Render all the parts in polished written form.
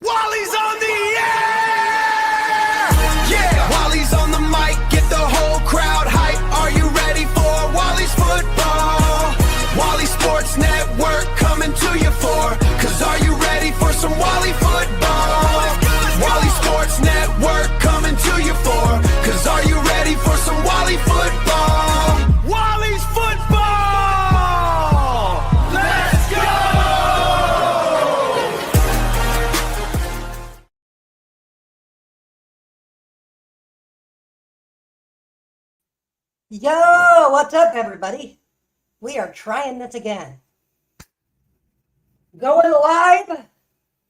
Wally's on the air! Yeah! Wally's on the mic, get the whole crowd hype. Are you ready for Wally's football? Wally Sports Network coming to you for. Cause are you ready for some Wally football? Wally Sports Network coming to you for. Cause are you ready for some Wally football? Wally's football! Let's go! Yo, what's up, everybody? We are trying this again. Going live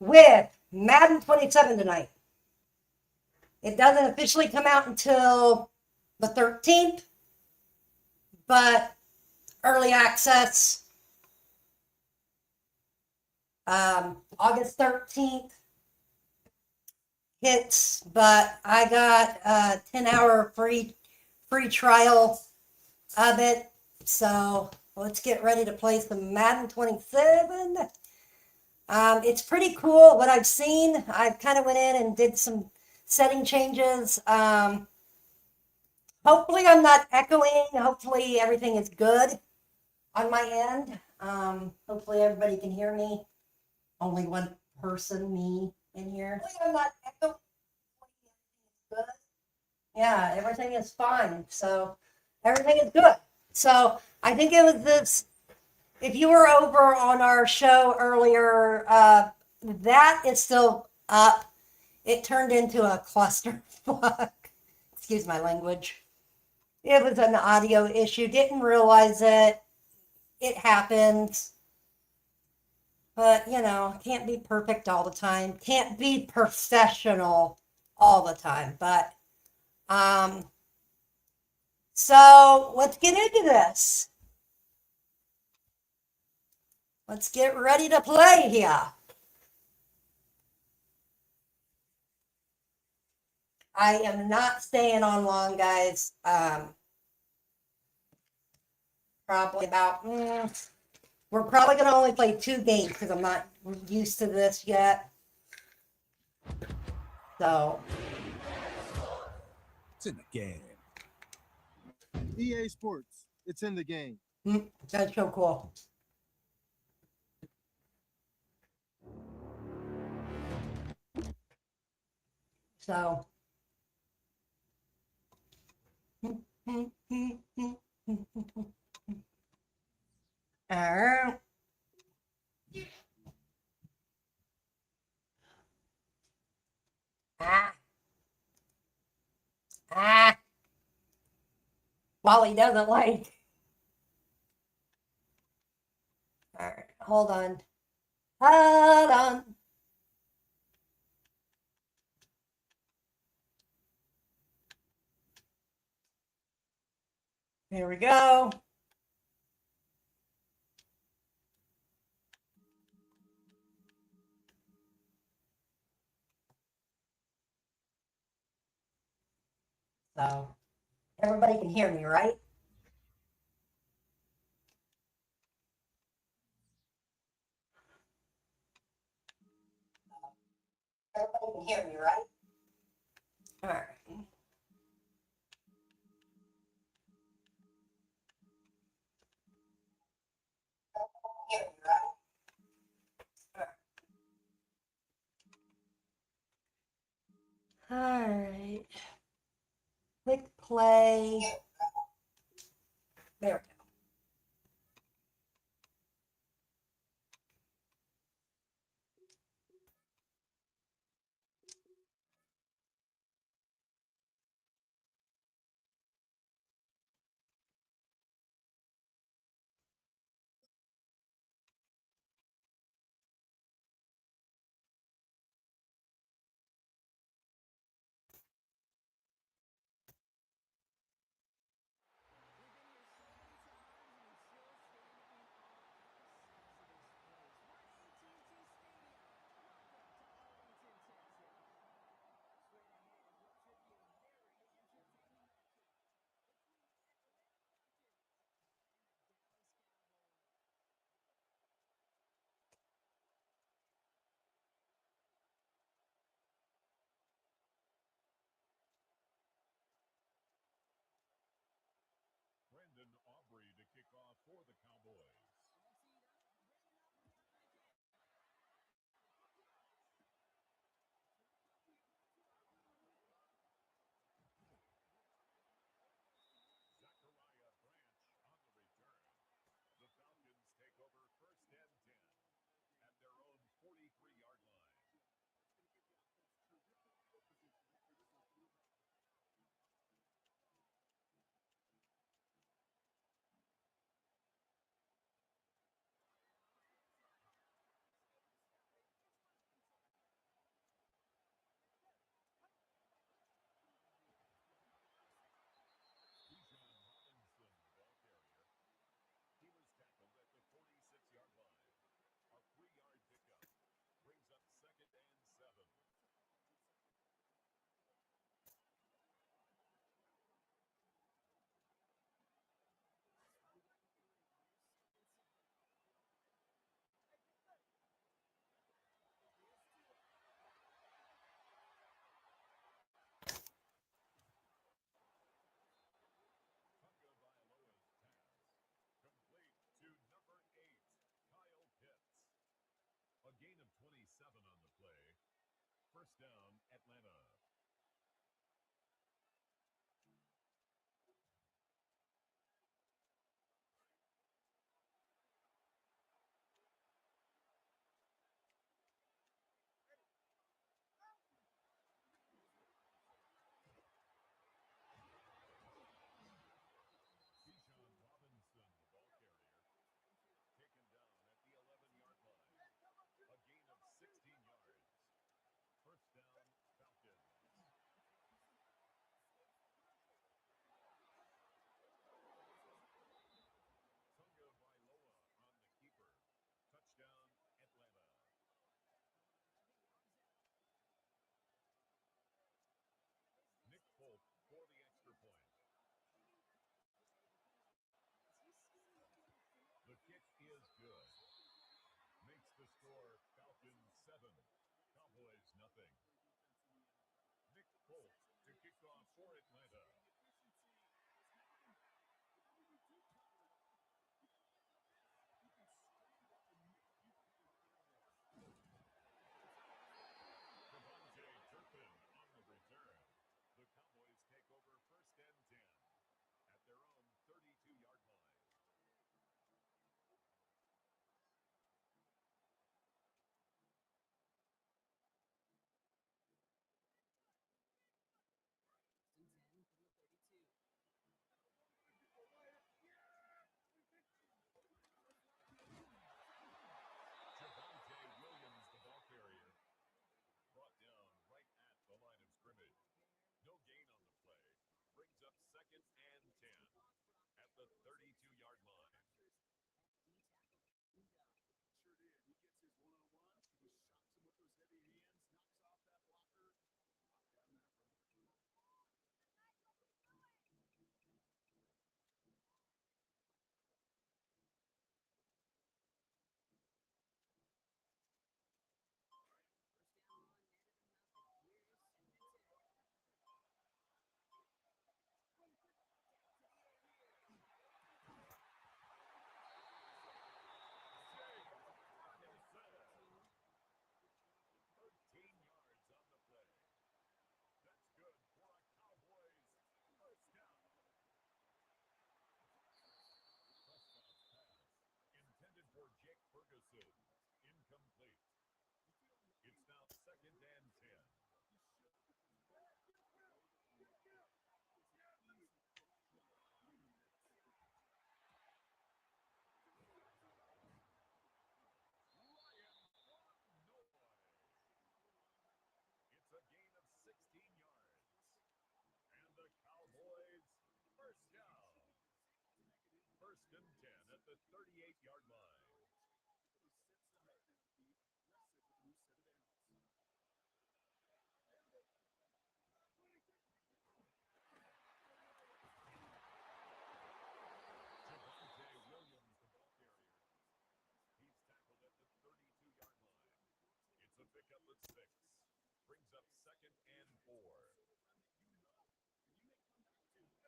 with Madden 27 tonight. It doesn't officially come out until the 13th, but early access, August 13th hits, but I got a 10-hour free trial of it. So let's get ready to play some Madden 27. It's pretty cool what I've seen. I kind of went in and did some setting changes. Hopefully I'm not echoing. Hopefully everything is good on my end. Hopefully everybody can hear me. Only one person, me, in here. Hopefully I'm not echoing. Good. Yeah, everything is fine. So everything is good. So I think it was this, if you were over on our show earlier, that is still up. It turned into a clusterfuck. Excuse my language. It was an audio issue. Didn't realize it. It happens. But, you know, can't be perfect all the time. Can't be professional all the time. But, so let's get into this. Let's get ready to play here. I am not staying on long, guys. Probably about, we're probably going to only play 2 games because I'm not used to this yet. So. It's in the game. EA Sports, it's in the game. That's so cool. So. All right. Wally doesn't like. All right, hold on. Hold on. Here we go. So, everybody can hear me, right? Everybody can hear me, right? All right. Hear me, right? All right. Click play. There we go. First down, Atlanta. Bijan Robinson, the ball carrier, taken down at the 11-yard line. A gain of 16 yards. First down, Falcons. Tunga Vailoa on the keeper. Touchdown, Atlanta. Nick Folk for the extra point. The kick is good. Makes the score Falcons 7, Cowboys nothing. Nick Folk to kick off for Atlanta. Devontae Turpin on the return. The Cowboys take over first and 10 at their own 32-yard line. And 10 from the 32. Javonte Williams, the ball carrier, brought down right at the line of scrimmage. No gain on the play. Brings up second and 10 at the 32-yard line. Sure did. He gets his one-on-one. He shocks him with those heavy hands, knocks off that blocker. Down that road. First down one, netted him nothing. Here's second and 10. Intercepted. 13 yards on the play. That's good for a Cowboys first down. Prescott's pass, intended for Jake Ferguson, incomplete. It's now second and 10. It's a gain of 16 yards. And the Cowboys first down. First and 10 at the 38-yard line. He sets them up to be aggressive with a new set of downs. Javonte Williams, the ball carrier. He's tackled at the 32-yard line. It's a pickup of 6. Brings up second and 4.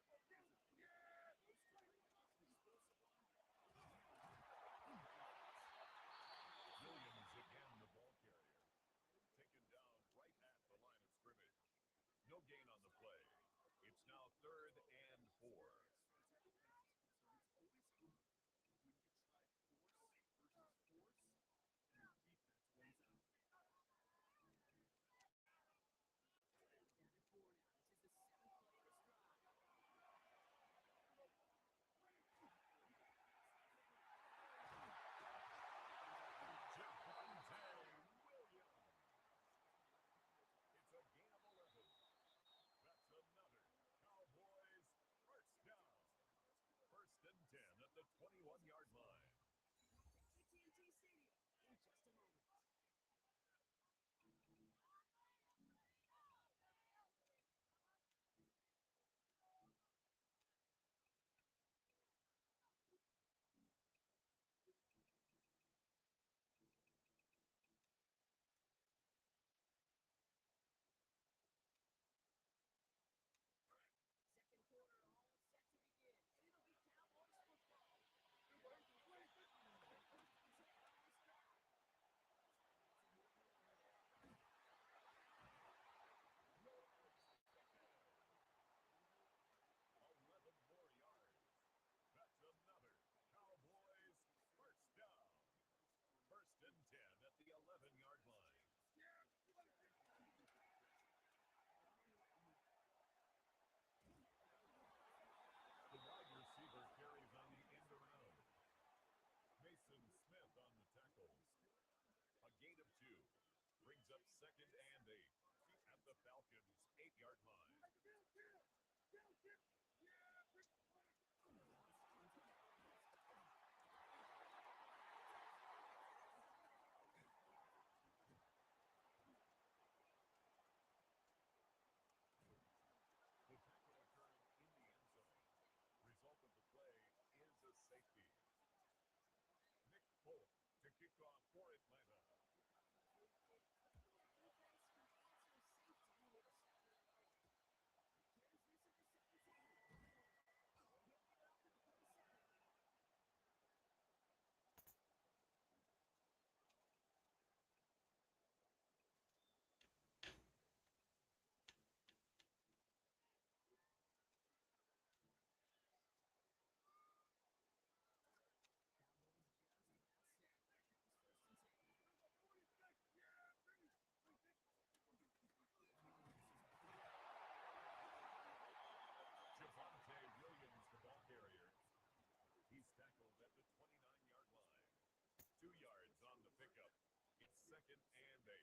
Williams again, the ball carrier. Taken down right at the line of scrimmage. No gain on the play. It's now third and 4. Javonte Williams. It's a gain of 11. the Falcons' 8-yard line. The tackle occurred in the end zone. Result of the play is a safety. Nick Folk to kick off for Atlanta. Javonte Williams, the ball carrier. He's tackled at the 29-yard line. 2 yards on the pickup. It's 2nd and 8.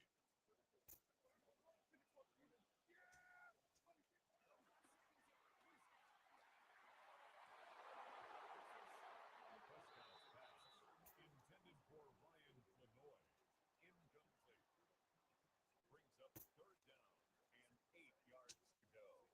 Prescott's pass, intended for Ryan Flanoy. Incomplete. Brings up 3rd down and 8 yards to go.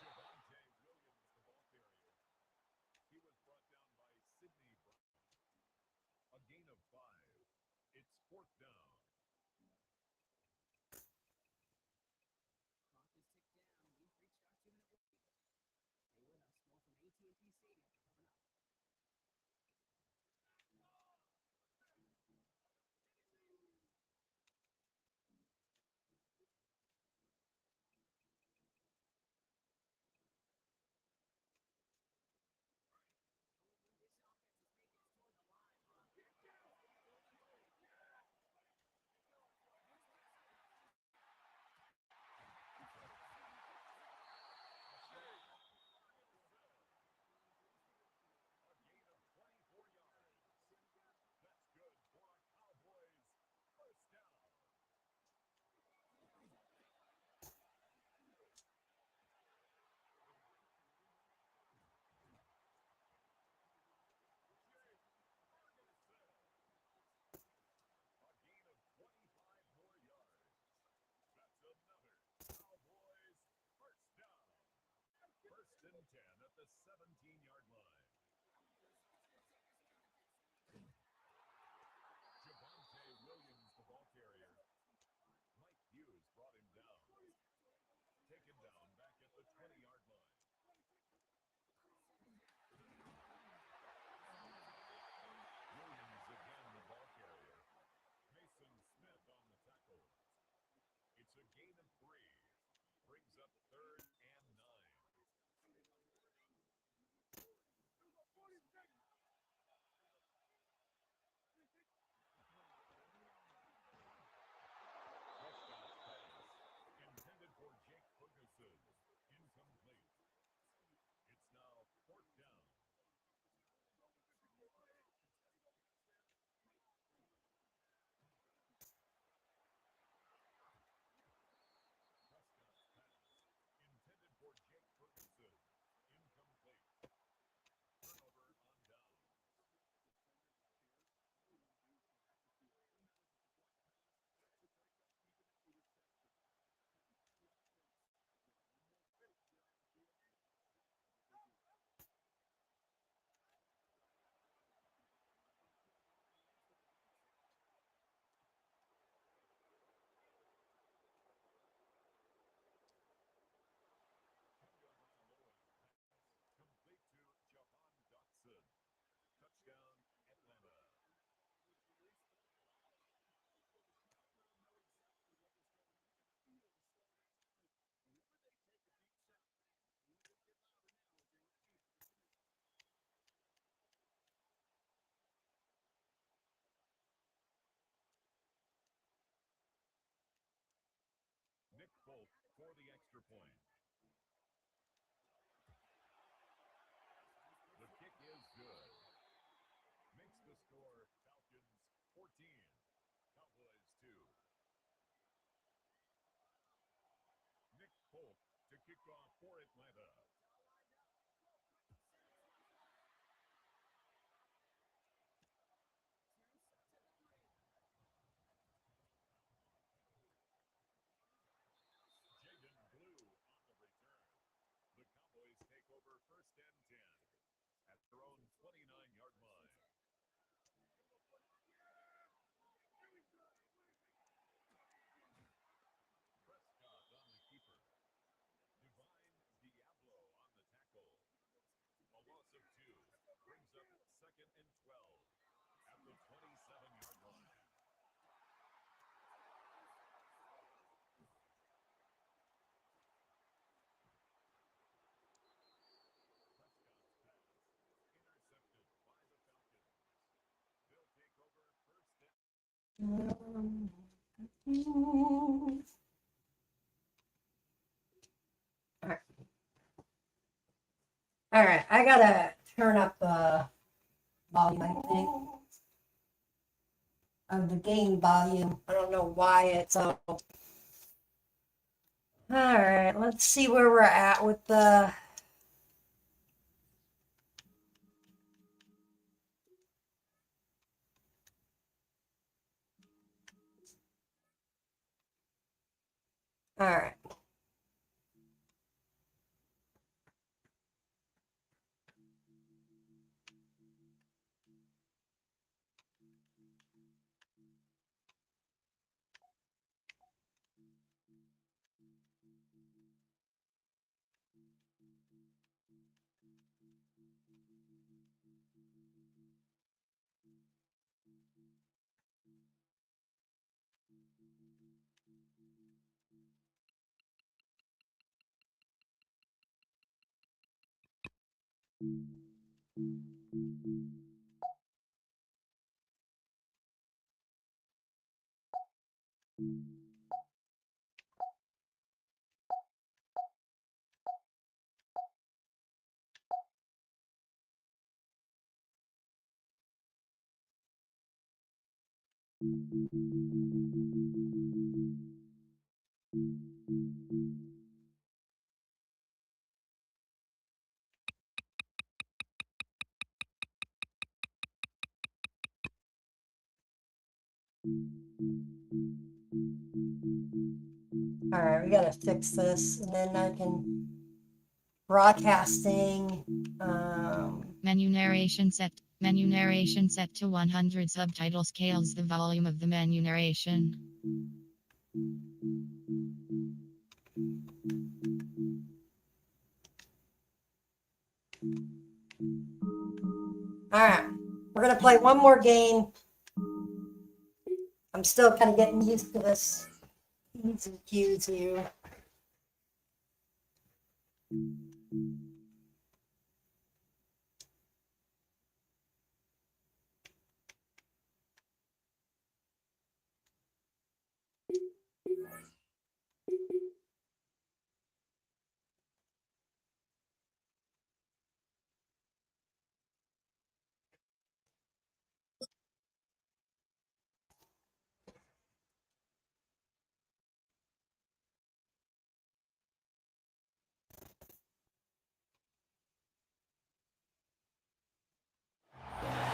Javonte Williams, the ball carrier. He was brought down by Sidney Brown. A gain of 5. It's 4th down. Clock is ticked down. We've reached our 2-minute warning. Stay with us. More from AT&T Stadium coming up. This offense is making it toward the line. A gain of 24 yards. That's good for a Cowboys 1st down. A gain of 25 more yards. That's another Cowboys 1st down. 1st and 10 at the 17-yard line. Javonte Williams, the ball carrier. Mike Hughes brought him down. Taken down back at the 20-yard line. Williams again, the ball carrier. Mason Smith on the tackle. It's a gain of 3. Brings up 3rd and 9. Polk for the extra point. The kick is good. Makes the score Falcons 14, Cowboys 2. Nick Polk to kick off for Atlanta. Jaden Blue on the return. The Cowboys take over 1st and 10 at their own 29-yard line. Prescott on the keeper. Divine Diablo on the tackle. A loss of 2 brings up 2nd and 12 at the 27-yard line. Prescott's pass intercepted by the Falcons. They'll take over 1st and All right, I gotta turn up the volume, I think, of the game volume. I don't know why it's up. All right, let's see where we're at with the. All right. All right, we gotta fix this, and then I can broadcasting. Menu narration set. Menu narration set to 100. Subtitle scales the volume of the menu narration. All right, we're gonna play one more game. I'm still kind of getting used to this P's and Q's here.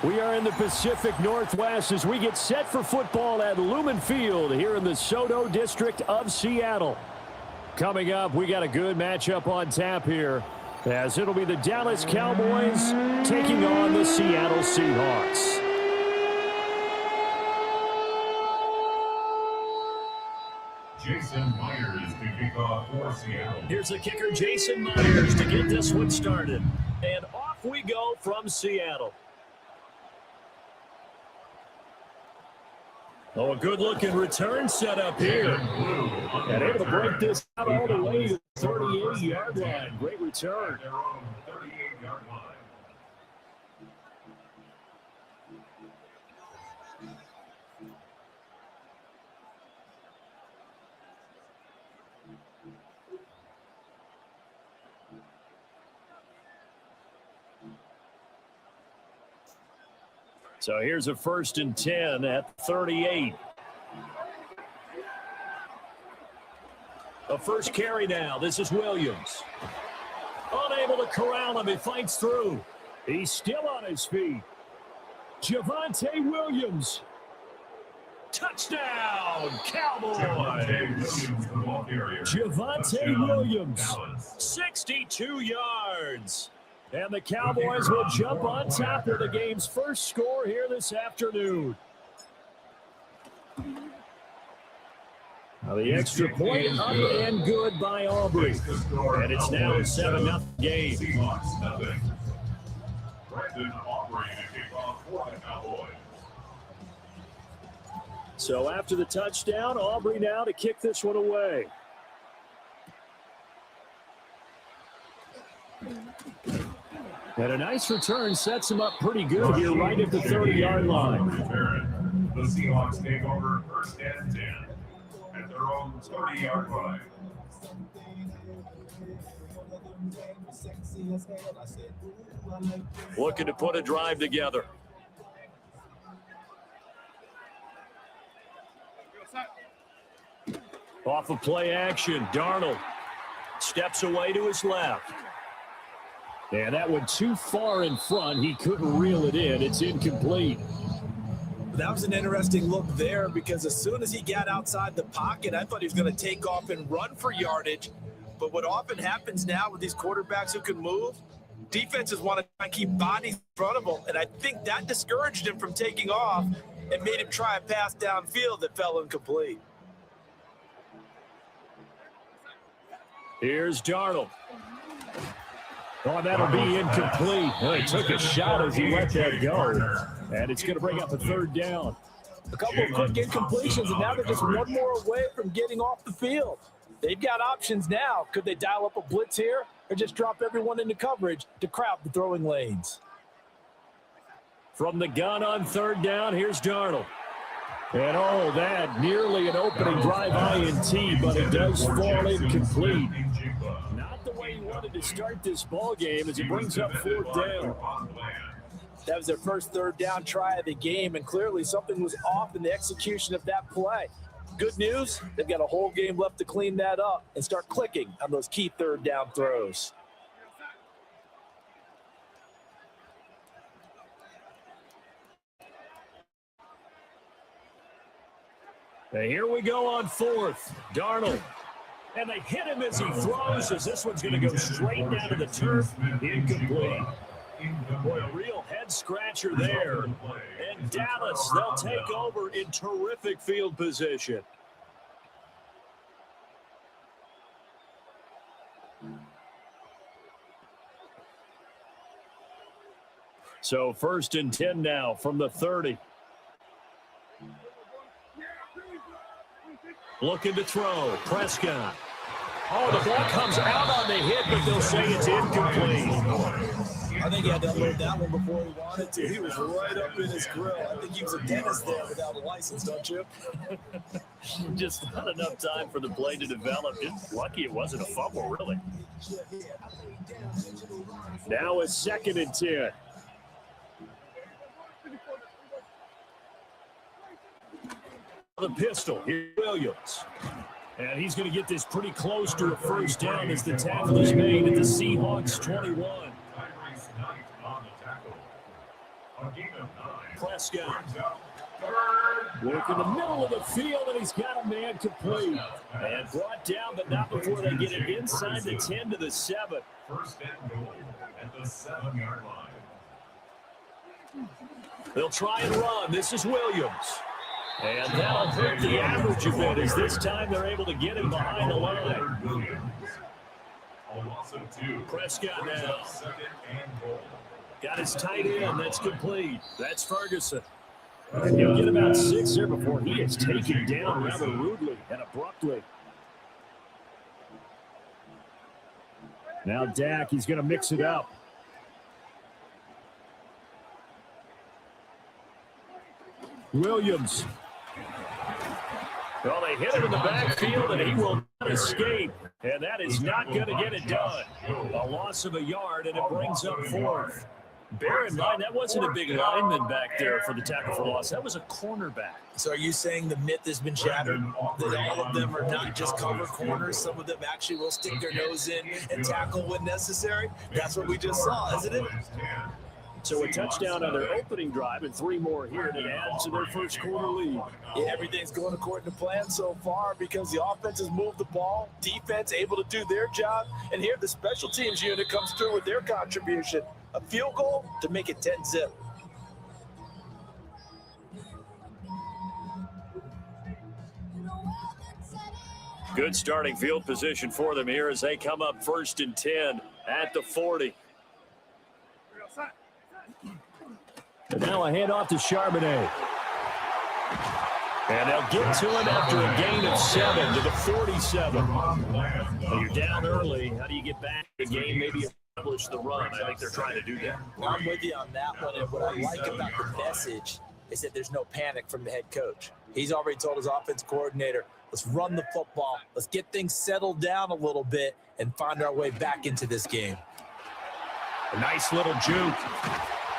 We are in the Pacific Northwest as we get set for football at Lumen Field here in the Soto district of Seattle. Coming up, we got a good matchup on tap here, as it'll be the Dallas Cowboys taking on the Seattle Seahawks. Jason Myers to kick off for Seattle. Here's the kicker, Jason Myers, to get this one started. And off we go from Seattle. Oh, a good-looking return set up here. And able to break this out all the way to the 38-yard line. Great return. Their own 38-yard line. So here's a 1st and 10 at 38. The first carry now. This is Williams. Unable to corral him. He fights through. He's still on his feet. Javonte Williams. Touchdown, Cowboys. Javonte Williams, 62 yards. And the Cowboys will jump on top of the game's first score here this afternoon. Now the extra point up and good by Aubrey. And it's now a 7-0 game. Brandon Aubrey to kick off for the Cowboys. So after the touchdown, Aubrey now to kick this one away. And a nice return sets him up pretty good here right at the 30-yard line. The Seahawks take over 1st and 10 at their own 30-yard line. Looking to put a drive together. Off of play action, Darnold steps away to his left. And that went too far in front. He couldn't reel it in. It's incomplete. That was an interesting look there because as soon as he got outside the pocket, I thought he was going to take off and run for yardage. But what often happens now with these quarterbacks who can move, defenses want to try and keep bodies in front of them. And I think that discouraged him from taking off and made him try a pass downfield that fell incomplete. Here's Darnold. Oh, that'll be incomplete. Well, he took a shot as he let that go. And it's going to bring up a 3rd down. A couple of quick incompletions, and now they're just one more away from getting off the field. They've got options now. Could they dial up a blitz here or just drop everyone into coverage to crowd the throwing lanes? From the gun on 3rd down, here's Darnold. And oh, that nearly an opening drive INT, but it does fall incomplete. Not the way he wanted to start this ball game as it brings up 4th down. That was their first 3rd down try of the game, and clearly something was off in the execution of that play. Good news, they've got a whole game left to clean that up and start clicking on those key 3rd down throws. And here we go on 4th. Darnold. And they hit him as he throws, as this one's going to go straight down to the turf. Incomplete. Boy, a real head-scratcher there. And Dallas, they'll take over in terrific field position. So 1st and 10 now from the 30. Looking to throw. Prescott. Oh, the ball comes out on the hit, but they'll say it's incomplete. I think he had to unload that one before he wanted to. He was right up in his grill. I think he was a dentist there without a license, don't you? Just not enough time for the play to develop. Just lucky it wasn't a fumble, really. Now a 2nd and 10. The pistol. Here's Williams. And he's going to get this pretty close to a 1st down as the tackle is made at the Seahawks 21. Prescott. Work in the middle of the field, and he's got a man complete. And brought down, but not before they get it inside the 10 to the 7. 1st and goal at the 7-yard line. They'll try and run. This is Williams. And that'll hurt the average a bit as this time they're able to get him behind the line. Prescott now. Got his tight end. That's complete. That's Ferguson. And he'll get about 6 there before he is taken down rather rudely and abruptly. Now Dak, he's going to mix it up. Williams. Well, they hit him in the backfield, and he will not escape. And that is not going to get it done. A loss of a yard, and it brings up 4th. Bear in mind, that wasn't a big lineman back there for the tackle for loss. That was a cornerback. So are you saying the myth has been shattered? That all of them are not just cover corners? Some of them actually will stick their nose in and tackle when necessary? That's what we just saw, isn't it? So a touchdown on their opening drive and 3 more here to add to their first quarter lead. Yeah, everything's going according to plan so far because the offense has moved the ball, defense able to do their job, and here the special teams unit comes through with their contribution. A field goal to make it 10-zip. Good starting field position for them here as they come up 1st and 10 at the 40. And now a handoff to Charbonnet. And they'll get to him after a gain of 7 to the 47. When you're down early, how do you get back in the game? Maybe establish the run. I think they're trying to do that. I'm with you on that one, and what I like about the message is that there's no panic from the head coach. He's already told his offense coordinator, let's run the football, let's get things settled down a little bit and find our way back into this game. A nice little juke.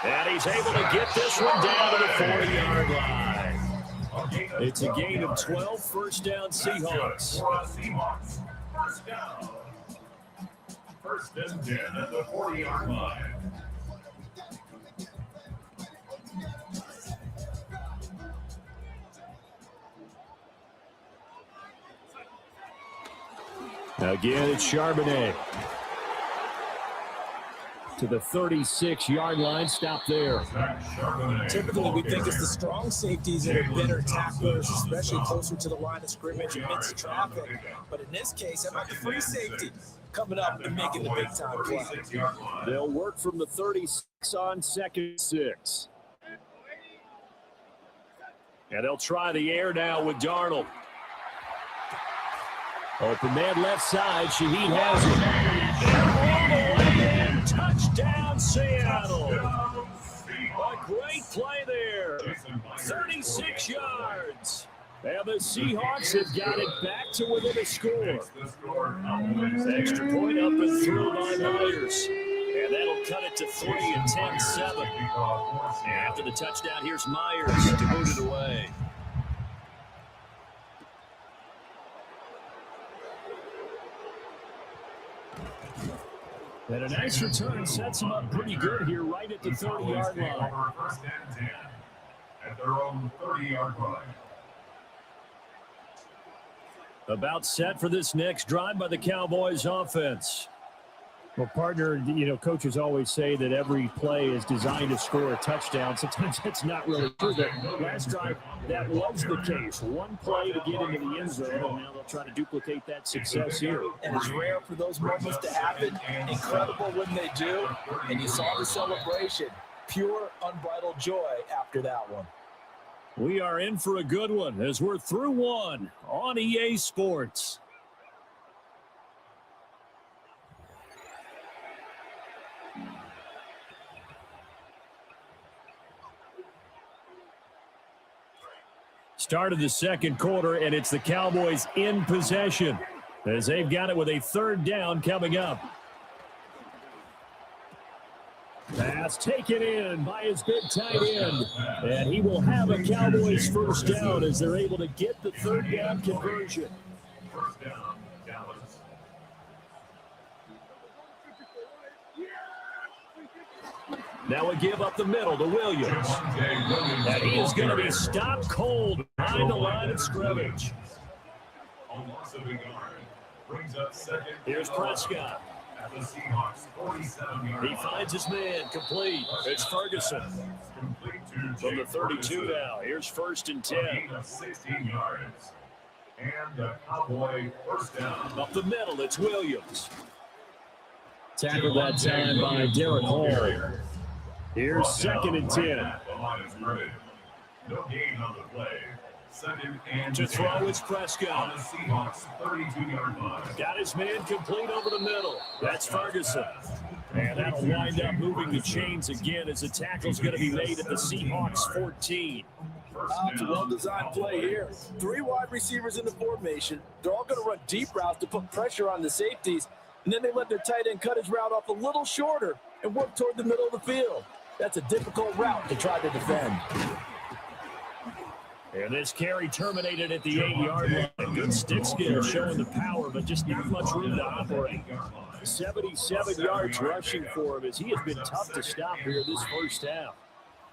And he's able to get this one down to the 40-yard line. It's a gain of 12, first down Seahawks. First down. 1st and 10 at the 40-yard line. Again, it's Charbonnet. To the 36-yard line, stop there. Typically, we think it's the strong safeties that are better tacklers, especially closer to the line of scrimmage amidst traffic. But in this case, how about the free safety coming up and making the big-time play? They'll work from the 36 on 2nd and 6. And they'll try the air now with Darnold. Open man left side. Shaheed has it. Touchdown, Seattle. A great play there. 36 yards. And the Seahawks have got it back to within a score. Extra point up and through by Myers. And that'll cut it to 3 and 10-7. After the touchdown, here's Myers to boot it away. And a nice return sets them up pretty good here right at the 30-yard line. 1st and 10 at their own 30-yard line. About set for this next drive by the Cowboys offense. Well, partner, coaches always say that every play is designed to score a touchdown. Sometimes that's not really true. That last drive, that was the case. One play to get into the end zone, and now they'll try to duplicate that success here. And it's rare for those moments to happen. Incredible when they do. And you saw the celebration. Pure, unbridled joy after that one. We are in for a good one as we're through one on EA Sports. Start of the second quarter, and it's the Cowboys in possession as they've got it with a 3rd down coming up. Pass taken in by his big tight end, and he will have a Cowboys 1st down as they're able to get the 3rd down conversion. 1st down, Dallas. Now a give up the middle to Williams. And he is going to be stopped cold behind the line of scrimmage. On loss of a yard. Brings up 2nd. Here's Prescott. At the Seahawks 47-yard line. He finds his man complete. It's Ferguson. Complete to From the Jake 32 Ferguson. now. Here's 1st and 10. Gain of 16 yards. And a Cowboy 1st down. Up the middle, it's Williams. Tackled that time by Derek Hall. Here's 2nd and 10. The line is scrimmage. No gain on the play. 2nd and To 10. throw is On Prescott. the Seahawks 32-yard line. Got his man complete over the middle. That's Ferguson. And that'll wind up moving the chains again as the tackle's going to be made at the Seahawks 14. It's a well-designed play here. 3 wide receivers in the formation. They're all going to run deep routes to put pressure on the safeties. And then they let their tight end cut his route off a little shorter and work toward the middle of the field. That's a difficult route to try to defend. And this carry terminated at the 8-yard line. Good stick skill showing the power, but just not much room to operate. 77 yards rushing for him as he has been tough to stop here this first half.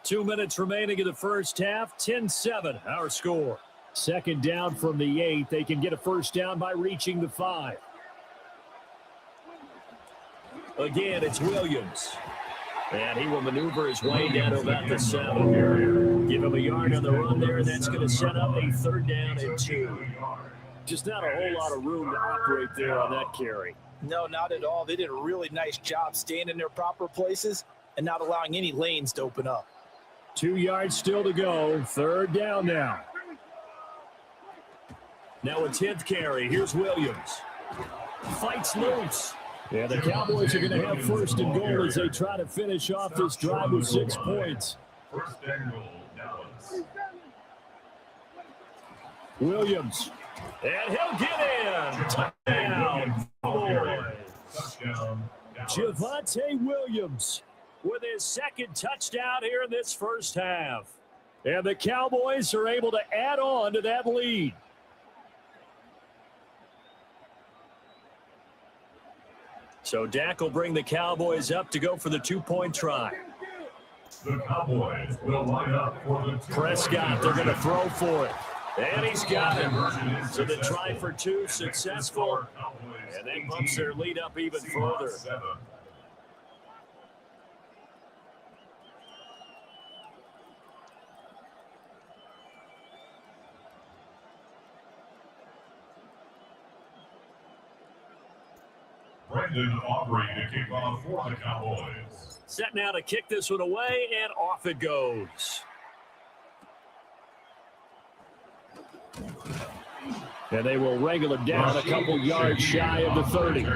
2 minutes remaining in the first half, 10-7 our score. Second down from the 8. They can get a first down by reaching the 5. Again, it's Williams. And he will maneuver his way down to about the 7. Give him a yard on the run there, and that's going to set up a third down and 2. Just not a whole lot of room to operate there on that carry. No, not at all. They did a really nice job staying in their proper places and not allowing any lanes to open up. 2 yards still to go. Third down now. Now a 10th carry. Here's Williams. Fights loose. Yeah, the Cowboys are going to have first and goal as they try to finish off this drive with 6 points. First and goal, Dallas. Williams. And he'll get in. Touchdown. Touchdown, Dallas. Javonte Williams with his second touchdown here in this first half. And the Cowboys are able to add on to that lead. So Dak will bring the Cowboys up to go for the 2-point try. The Cowboys will line up for the Prescott, they're going to throw for it. And he's got it. So the try for 2 successful. And that bumps their lead up even further. Brendan Aubrey to kick off for the Cowboys. Set now to kick this one away, and off it goes. And they will wrangle it down a couple yards shy of the 30. The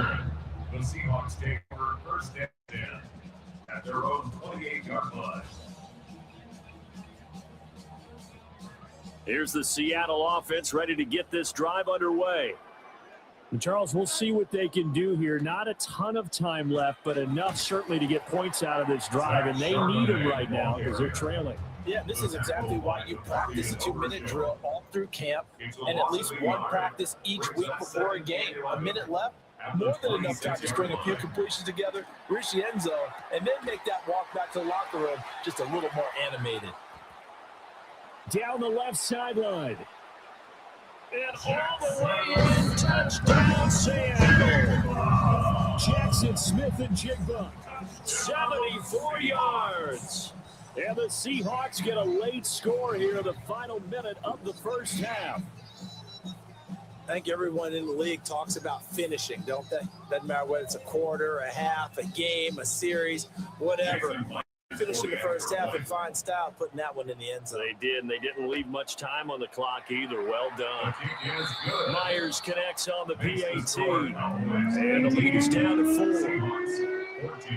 Seahawks take over first and 10 at their own 28-yard line. Here's the Seattle offense ready to get this drive underway. And Charles, we'll see what they can do here. Not a ton of time left, but enough certainly to get points out of this drive, and they need them right now because they're trailing. Yeah, this is exactly why you practice a 2-minute drill all through camp and at least one practice each week before a game. A minute left, more than enough time to string a few completions together, reach the end zone, and then make that walk back to the locker room just a little more animated. Down the left sideline. And all the way in, touchdown Seattle. Jackson Smith and Jigba, 74 yards. And the Seahawks get a late score here in the final minute of the first half. I think everyone in the league talks about finishing, don't they? Doesn't matter whether it's a quarter, a half, a game, a series, whatever. Finishing the first half in fine style, putting that one in the end zone. They did, and they didn't leave much time on the clock either. Well done. Myers connects on the PAT, and the lead is down to 4.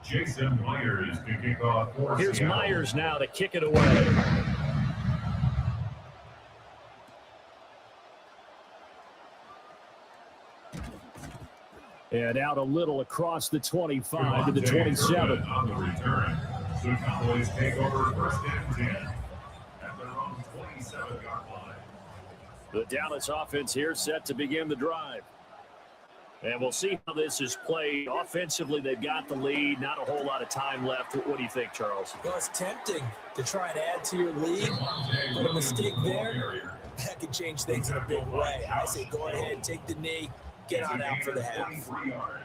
Jason Myers to kick off for Here's Seattle. Myers now to kick it away. And out a little across the 25 to the 27. On the return, the Cowboys take over first and 10 at their own 27-yard line. The Dallas offense here set to begin the drive. And we'll see how this is played. Offensively, they've got the lead. Not a whole lot of time left. What do you think, Charles? Well, it's tempting to try and add to your lead, but a mistake there, that could change things in a big way. I say go ahead, take the knee, get on out for the half. 23 yards.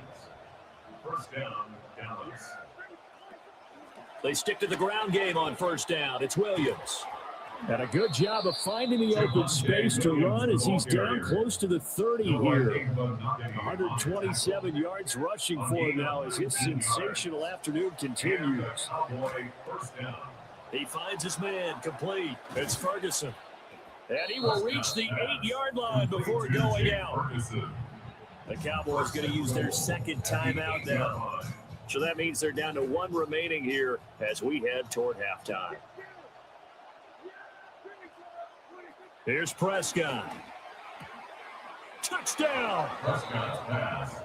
First down, Dallas. They stick to the ground game on first down. It's Williams. And a good job of finding the open space to run as he's down close to the 30 here. 127 yards rushing for him now as his sensational afternoon continues. He finds his man complete. It's Ferguson. And he will reach the 8-yard line before going out. The Cowboys going to use their second timeout now. So that means they're down to one remaining here as we head toward halftime. Here's Prescott. Touchdown!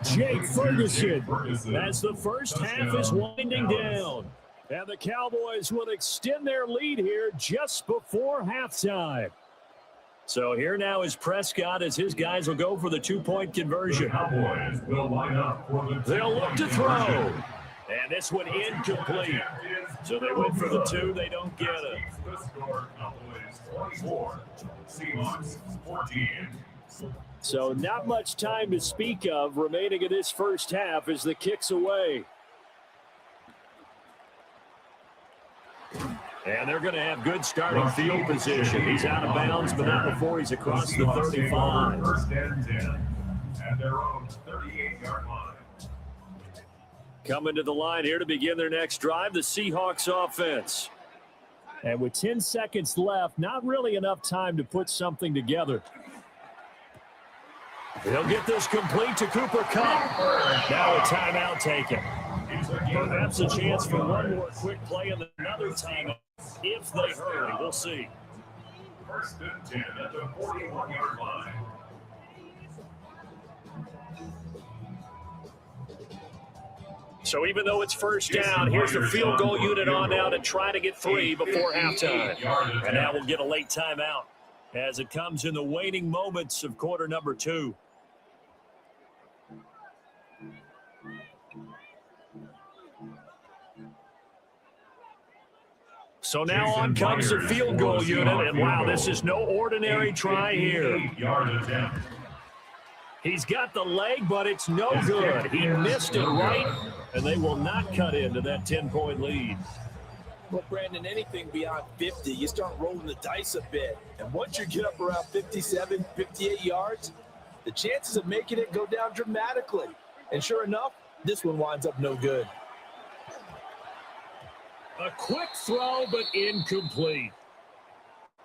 Jake Ferguson as the first half is winding down. And the Cowboys will extend their lead here just before halftime. So here now is Prescott as his guys will go for the two-point conversion. Cowboys will line up for the They'll look to throw. And this one incomplete. So they went for the two. They don't get it. The score, Cowboys 24, Seahawks 14. So not much time to speak of remaining in this first half as the kick's away. And they're going to have good starting field position. He's out of bounds, but not before he's across the 35. First and 10 at their own 38-yard line. Coming to the line here to begin their next drive, the Seahawks offense. And with 10 seconds left, not really enough time to put something together. He'll get this complete to Cooper Kupp. Now a timeout taken. Perhaps a chance for one more quick play and another timeout if they hurry. We'll see. First and 10 at the 41-yard line. So even though it's first down, here's the field goal unit on now to try to get three before halftime. And now we'll get a late timeout as it comes in the waning moments of quarter number 2. So now on comes the field goal unit, and wow, this is no ordinary try here. He's got the leg, but it's no good. He missed it right, and they will not cut into that 10-point lead. Well, Brandon, anything beyond 50, you start rolling the dice a bit. And once you get up around 57, 58 yards, the chances of making it go down dramatically. And sure enough, this one winds up no good. A quick throw, but incomplete.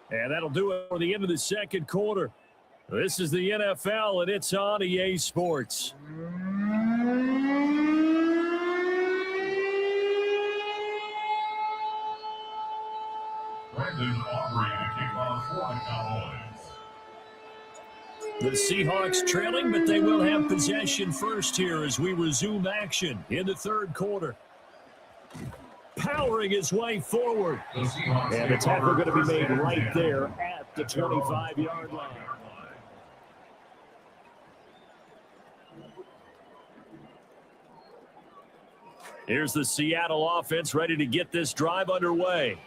And that'll do it for the end of the second quarter. This is the NFL, and it's on EA Sports. Brandon Aubrey to kick off for the Cowboys. The Seahawks trailing, but they will have possession first here as we resume action in the third quarter. Powering his way forward. And the tackle going to be made right there at the 25-yard line. Here's the Seattle offense ready to get this drive underway.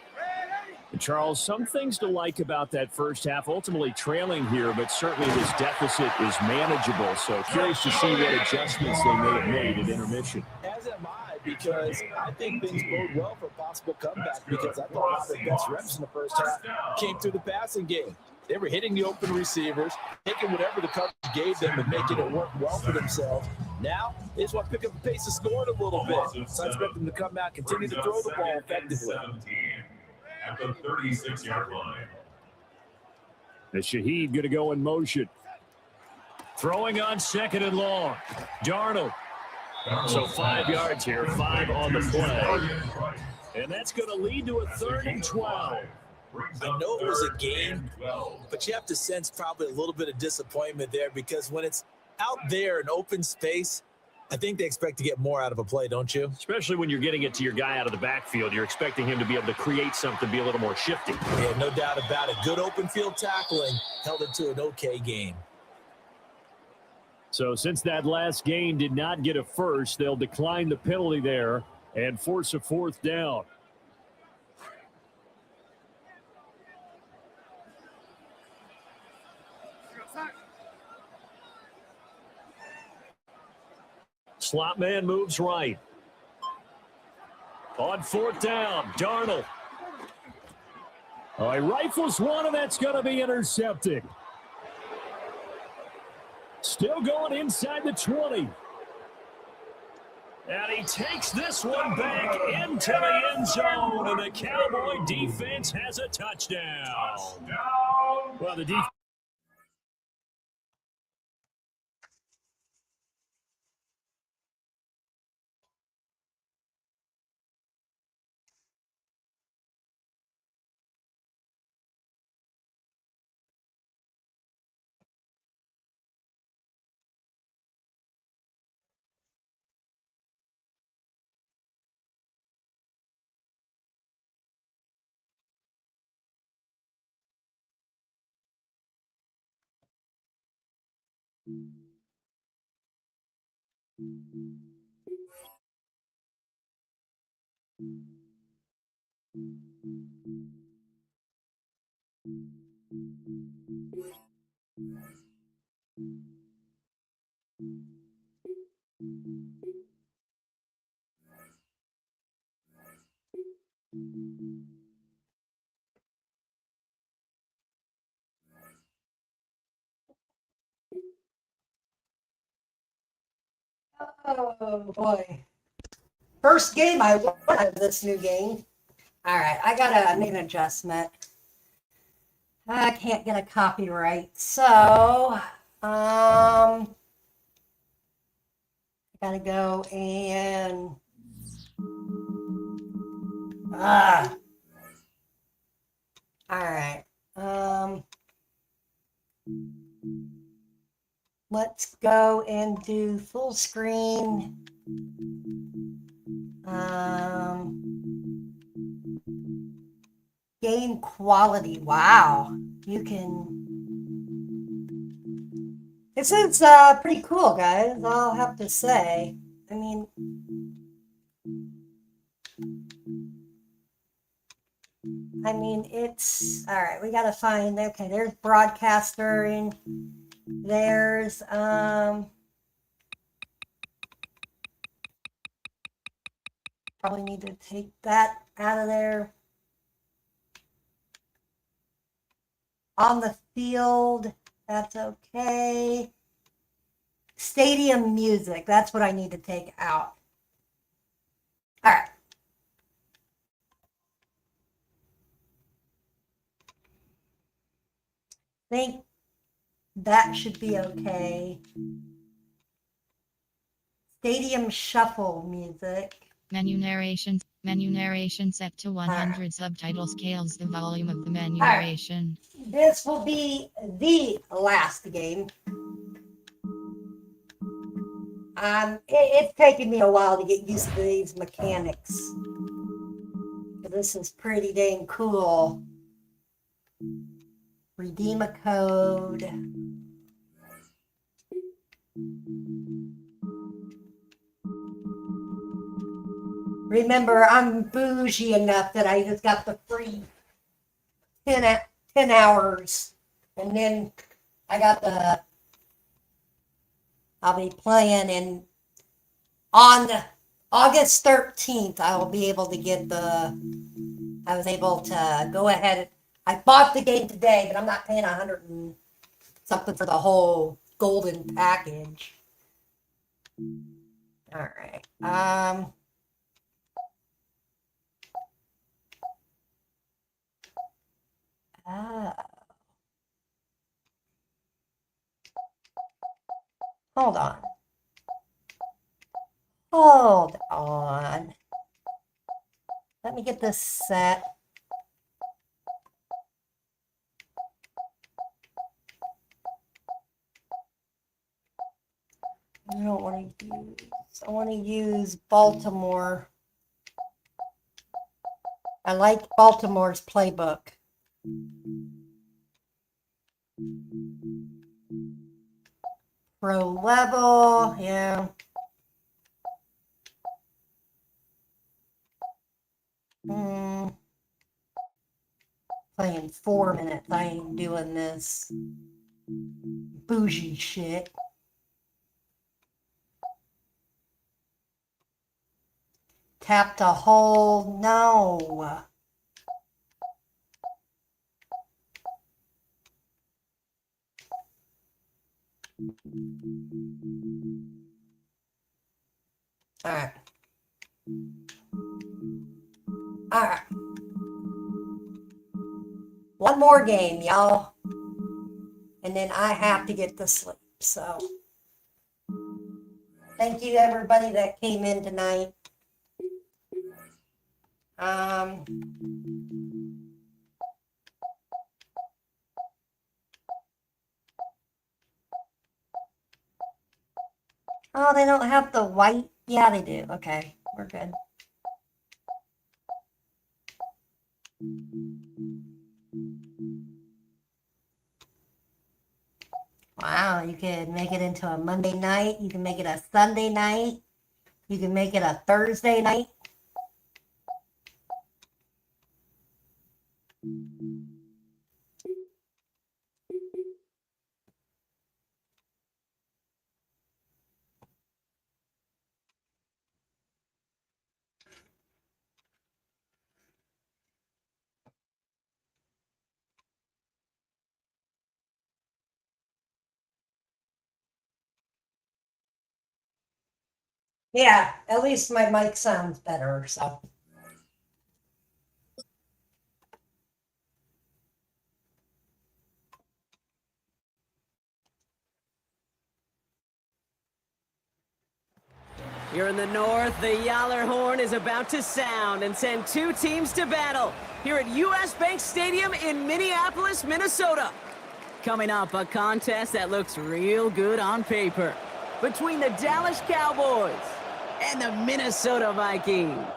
And Charles, some things to like about that first half. Ultimately trailing here, but certainly this deficit is manageable. So curious to see what adjustments they may have made at intermission. As am I, because I think things bode well for a possible comeback, because I thought a lot of the best reps in the first half came through the passing game. They were hitting the open receivers, taking whatever the coverage gave them and making it work well for themselves. Now, they just want to pick up the pace of scoring a little bit. So I expect them to come out, continue to throw the ball effectively. At the 36-yard line. The Shaheed going to go in motion. Throwing on second and long. Darnold. So 5 yards here, 5 on the play. And that's going to lead to a 3rd and 12. I know it was a game, but you have to sense probably a little bit of disappointment there, because when it's out there in open space, I think they expect to get more out of a play, don't you? Especially when you're getting it to your guy out of the backfield. You're expecting him to be able to create something, be a little more shifty. Yeah, no doubt about it. Good open field tackling held it to an okay game. So since that last game did not get a first, they'll decline the penalty there and force a 4th down. Slot man moves right. On 4th down, Darnold. He rifles one, and that's going to be intercepted. Still going inside the 20. And he takes this one back into the end zone, and the Cowboy defense has a touchdown. Well, the defense. Oh boy. First game I won of this new game. All right, I gotta make an adjustment. I can't get a copyright, so I gotta go and all right. Let's go and do full screen. Game quality. Wow, you can. This is pretty cool, guys. I'll have to say. I mean, it's all right. We gotta find. Okay, there's broadcaster and there's probably need to take that out of there. On the field, that's okay. Stadium music, that's what I need to take out. All right. I think that should be okay. Stadium shuffle music. Menu narration set to 100. Subtitle scales the volume of the menu All right. narration. This will be the last game. It's taken me a while to get used to these mechanics. This is pretty dang cool. Redeem a code. Remember, I'm bougie enough that I just got the free 10 hours. And then I got I'll be playing, and on August 13th, I will be able to get I was able to go ahead. I bought the game today, but I'm not paying 100 and something for the whole golden package. All right. Hold on. Hold on. Let me get this set. I don't want to use, I want to use Baltimore. I like Baltimore's playbook. Pro level, yeah. Playing 4 minutes. I ain't doing this bougie shit. Tap to hold. No. All right. All right. One more game, y'all. And then I have to get to sleep. So, thank you everybody that came in tonight. Oh, they don't have the white? Yeah, they do. Okay, we're good. Wow, you can make it into a Monday night. You can make it a Sunday night. You can make it a Thursday night. Yeah, at least my mic sounds better, so. Here in the north, the Yaller horn is about to sound and send two teams to battle here at US Bank Stadium in Minneapolis, Minnesota. Coming up, a contest that looks real good on paper between the Dallas Cowboys and the Minnesota Vikings.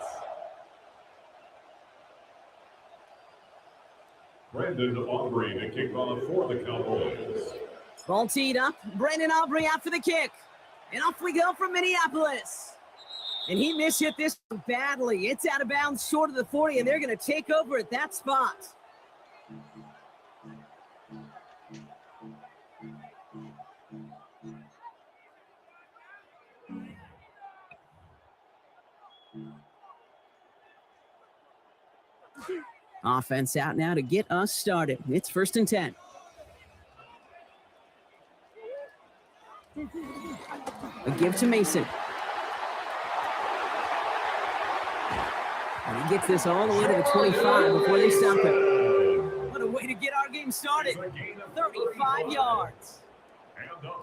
Brandon Aubrey to kick off for the Cowboys. Ball teed up. Brandon Aubrey out for the kick. And off we go from Minneapolis. And he mishit this one badly. It's out of bounds short of the 40, and they're going to take over at that spot. Offense out now to get us started. It's 1st and 10. A give to Mason. And he gets this all the way to the 25 before they stop him. What a way to get our game started. 35 yards.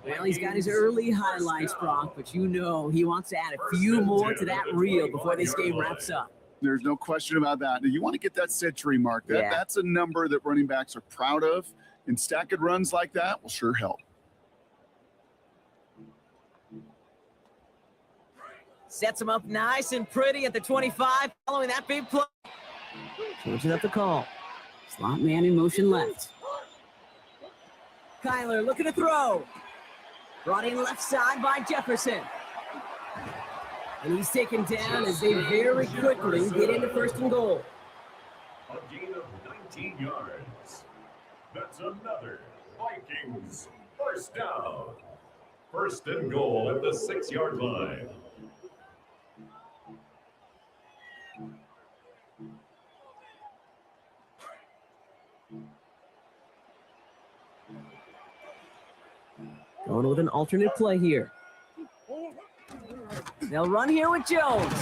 Well, he's got his early highlights, Brock, but you know he wants to add a few more to that reel before this game wraps up. There's no question about that. Now, you want to get that century mark. That's a number that running backs are proud of, and stacking runs like that will sure help. Sets him up nice and pretty at the 25 following that big play. Changing up the call. Slot man in motion left. Kyler looking to throw. Brought in left side by Jefferson. And he's taken down as they very quickly get into 1st and goal. A gain of 19 yards. That's another Vikings first down. 1st and goal at the 6-yard line. Going with an alternate play here. They'll run here with Jones.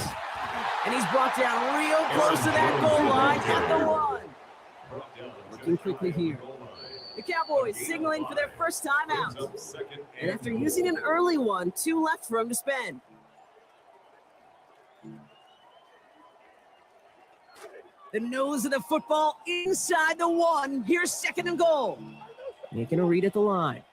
And he's brought down real close to that goal line at the 1. Looking quickly here. The Cowboys signaling for their first time out. And after using an early one, 2 left for him to spend. The nose of the football inside the 1. Here's 2nd and goal. Making a read at the line.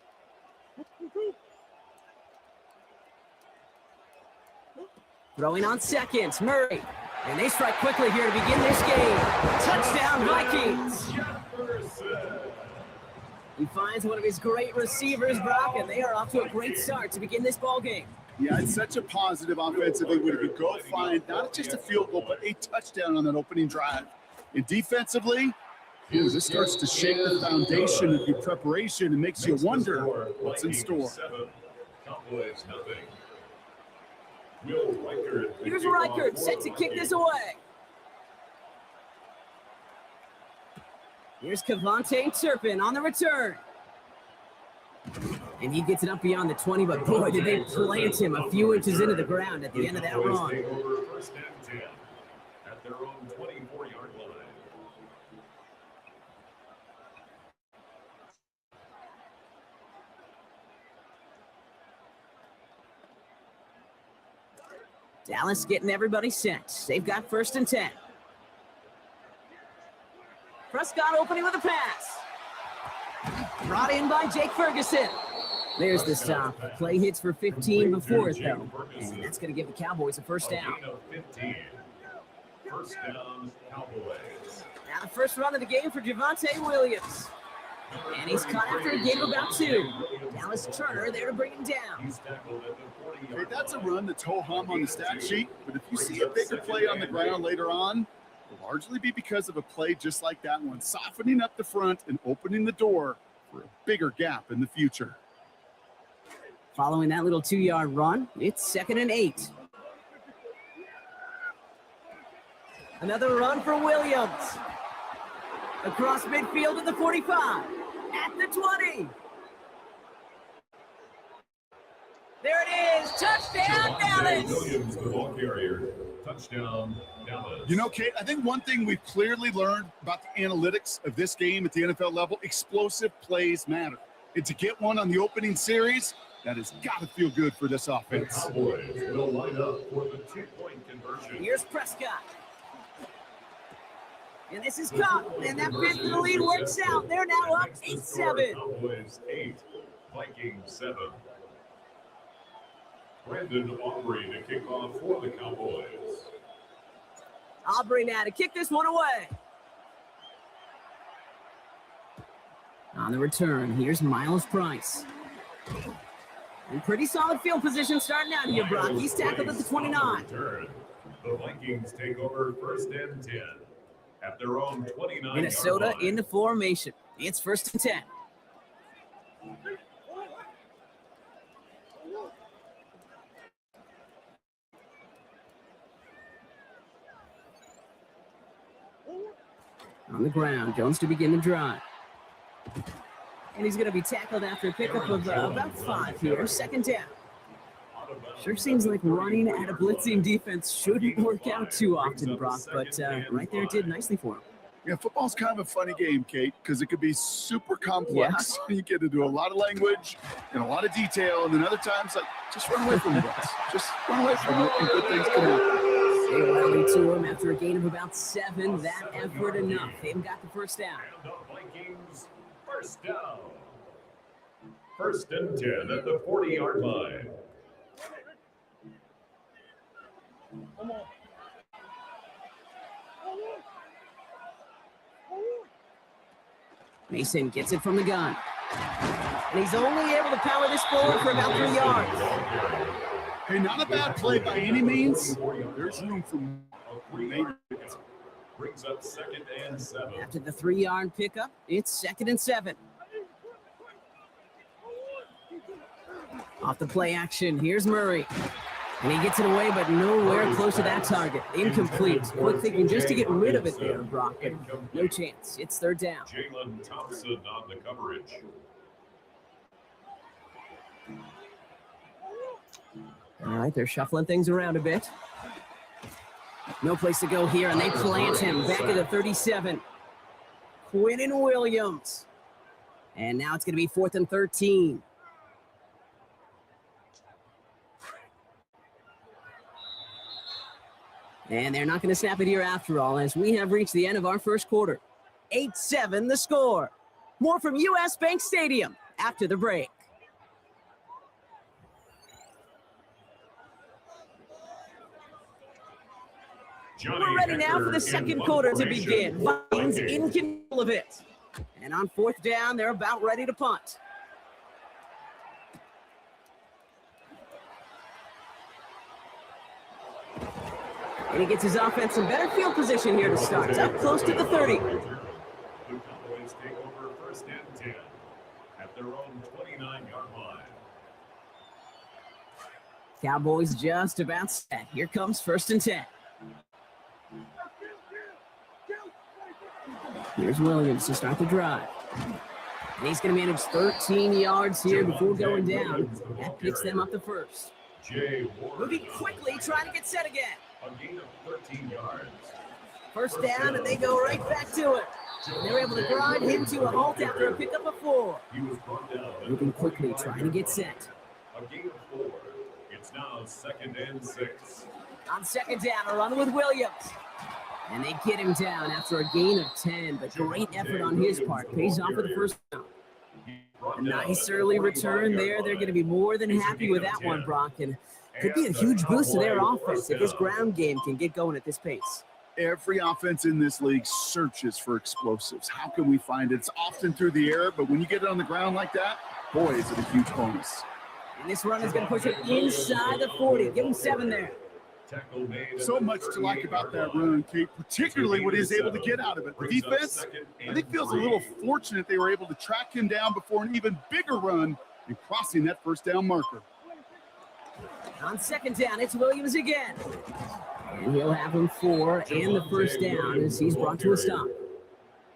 Throwing on seconds, Murray. And they strike quickly here to begin this game. Touchdown, Vikings. He finds one of his great receivers, Brock, and they are off to a great start to begin this ball game. Yeah, it's such a positive offensively when you go find not just a field goal, but a touchdown on that opening drive. And defensively, this starts to shake the foundation of your preparation and makes you wonder what's in store. Cowboys nothing. Here's Reichert set to kick this away. Here's Kevontae Turpin on the return. And he gets it up beyond the 20, but boy, did they plant him a few inches into the ground at the end of that run. 1st and 10 at their own 24-yard line. Dallas getting everybody set. They've got 1st and 10. Prescott opening with a pass. Brought in by Jake Ferguson. There's the stop. Play hits for 15 before it, though. And that's going to give the Cowboys a first down. 15. First down, Cowboys. Now the first run of the game for Javonte Williams. And he's caught after a gain of about 2. Dallas Turner there to bring him down. He's tackled at the 40-yard Okay, that's a run that's ho-hum on the stat sheet, but if you see a bigger play on the ground later on, it'll largely be because of a play just like that one, softening up the front and opening the door for a bigger gap in the future. Following that little 2-yard run, it's 2nd and 8. Another run for Williams. Across midfield at the 45. At the 20. There it is. Touchdown, Dallas. Williams, the ball carrier. Touchdown, Dallas. You know, Kate, I think one thing we've clearly learned about the analytics of this game at the NFL level, explosive plays matter. And to get one on the opening series, that has got to feel good for this The offense. Cowboys will line up for the 2-point conversion. Here's Prescott. And this is caught. And that fifth in the lead works out. They're now up 8-7. Cowboys 8, Vikings 7. Brandon Aubrey to kick off for the Cowboys. Aubrey now to kick this one away. On the return, here's Miles Price. In pretty solid field position starting out here, Brock. He's tackled at the 29. Return. The Vikings take over 1st and 10 at their own 29. Minnesota in the formation. It's 1st and 10. On the ground, Jones to begin the drive. And he's going to be tackled after a pickup of about 5 here. 2nd down. Sure seems like running at a blitzing defense shouldn't work out too often, Brock, but right there it did nicely for him. Yeah, football's kind of a funny game, Kate, because it could be super complex. Yeah. You get into a lot of language and a lot of detail, and then other times, like, just run away from the bus. Just run away from it, and good things come out. They rally to him after a gain of about 7. That effort enough. They've got the 1st down. And the Vikings 1st down. 1st and 10 at the 40-yard line. Mason gets it from the gun. And he's only able to power this forward for about 3 yards. Hey, not a bad play by any means. There's room for Brings up 2nd and 7. After the 3-yard pickup, it's 2nd and 7. Off the play action, here's Murray. And he gets it away, but nowhere close to that target. Incomplete. Quick thinking just to get rid of it there, Brock. But no chance. It's 3rd down. Jalen Thompson on the coverage. All right, they're shuffling things around a bit. No place to go here, and they plant him back at the 37. Quinnen Williams. And now it's going to be 4th and 13. And they're not going to snap it here after all, as we have reached the end of our 1st quarter. 8-7 the score. More from US Bank Stadium after the break. We're ready now for the 2nd quarter to begin. Vikings in control of it. And on 4th down, they're about ready to punt. And he gets his offense in better field position here to start. Up close to the 30. The Cowboys take over 1st and 10 at their own 29-yard line. Cowboys just about set. Here comes 1st and 10. Here's Williams to start the drive. And he's going to manage 13 yards here before going down. That picks them up the 1st. Moving quickly, trying to get set again. A gain of 13 yards. 1st down, and they go right back to it. And they're able to grind him to a halt after a pickup of 4. He was brought down. Moving quickly, trying to get set. A gain of 4. It's now 2nd and 6. On 2nd down, a run with Williams. And they get him down after a gain of 10, but great effort on his part. Pays off for the 1st down. A nice early return there. They're going to be more than happy with that one, Brock. And could be a huge boost to their offense if this ground game can get going at this pace. Every offense in this league searches for explosives. How can we find it? It's often through the air, but when you get it on the ground like that, boy, is it a huge bonus. And this run is going to push it inside the 40. Give him 7 there. So much to like about that run, Kate, particularly what he's able to get out of it. The defense, I think, feels a little fortunate they were able to track him down before an even bigger run and crossing that first down marker. On 2nd down, it's Williams again. And he'll have him 4 and the first down as he's brought to a stop.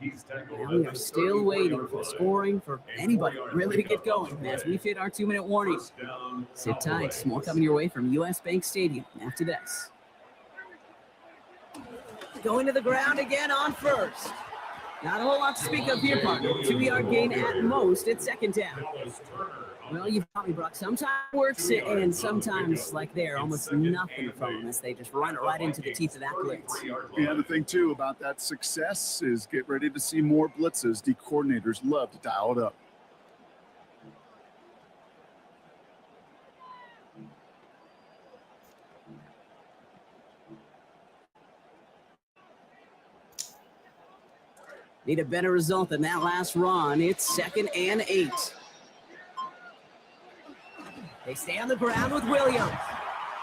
Now we are still waiting for scoring for anybody really to get going as we've hit our 2-minute warning. Sit tight, more coming your way from US Bank Stadium after this. Going to the ground again on 1st. Not a whole lot to speak of here, partner. 2-yard gain at most at 2nd down. Well, you've got me, Brock. Sometimes it works, and sometimes, like there, almost nothing from them as they just run it right into the teeth of that blitz. Yeah, the thing, too, about that success is get ready to see more blitzes. The coordinators love to dial it up. Need a better result than that last run. It's 2nd and 8. They stay on the ground with Williams.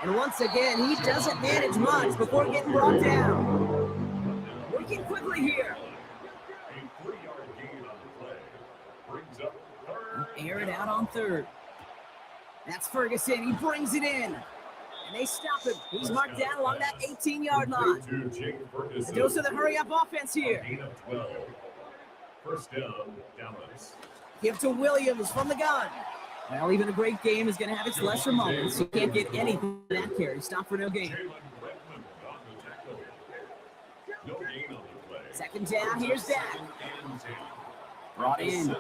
And once again, he doesn't manage much before getting brought down. Working quickly here. Air it out on 3rd. That's Ferguson. He brings it in. And they stop him. He's marked down along that 18-yard line. A dose of the hurry-up offense here. First down, Dallas. Give to Williams from the gun. Well, even a great game is going to have its lesser moments. You can't get anything from that carry. Stop for no gain. 2nd down, here's Dak. Brought in.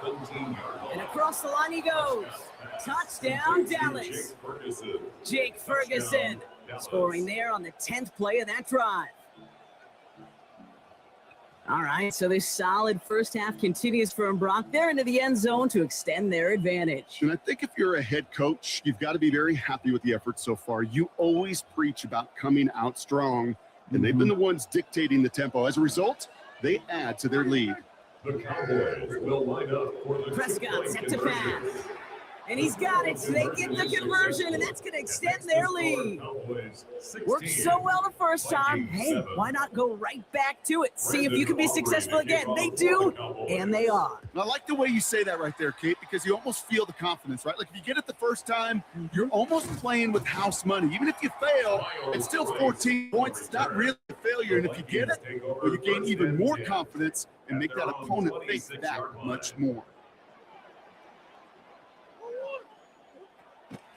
And across the line he goes. Touchdown, Dallas. Jake Ferguson scoring there on the 10th play of that drive. All right, so this solid first half continues for Brock. They're into the end zone to extend their advantage. And I think if you're a head coach, you've got to be very happy with the effort so far. You always preach about coming out strong, and they've been the ones dictating the tempo. As a result, they add to their lead. The Cowboys will line up for the Prescott set to pass. And he's got it. So they get the conversion, and that's going to extend their lead. Worked so well the first time. Hey, why not go right back to it? See if you can be successful again. They do, and they are. And I like the way you say that right there, Kate, because you almost feel the confidence, right? Like if you get it the first time, you're almost playing with house money. Even if you fail, it's still 14 points. It's not really a failure. And if you get it, well, you gain even more confidence and make that opponent think that much more.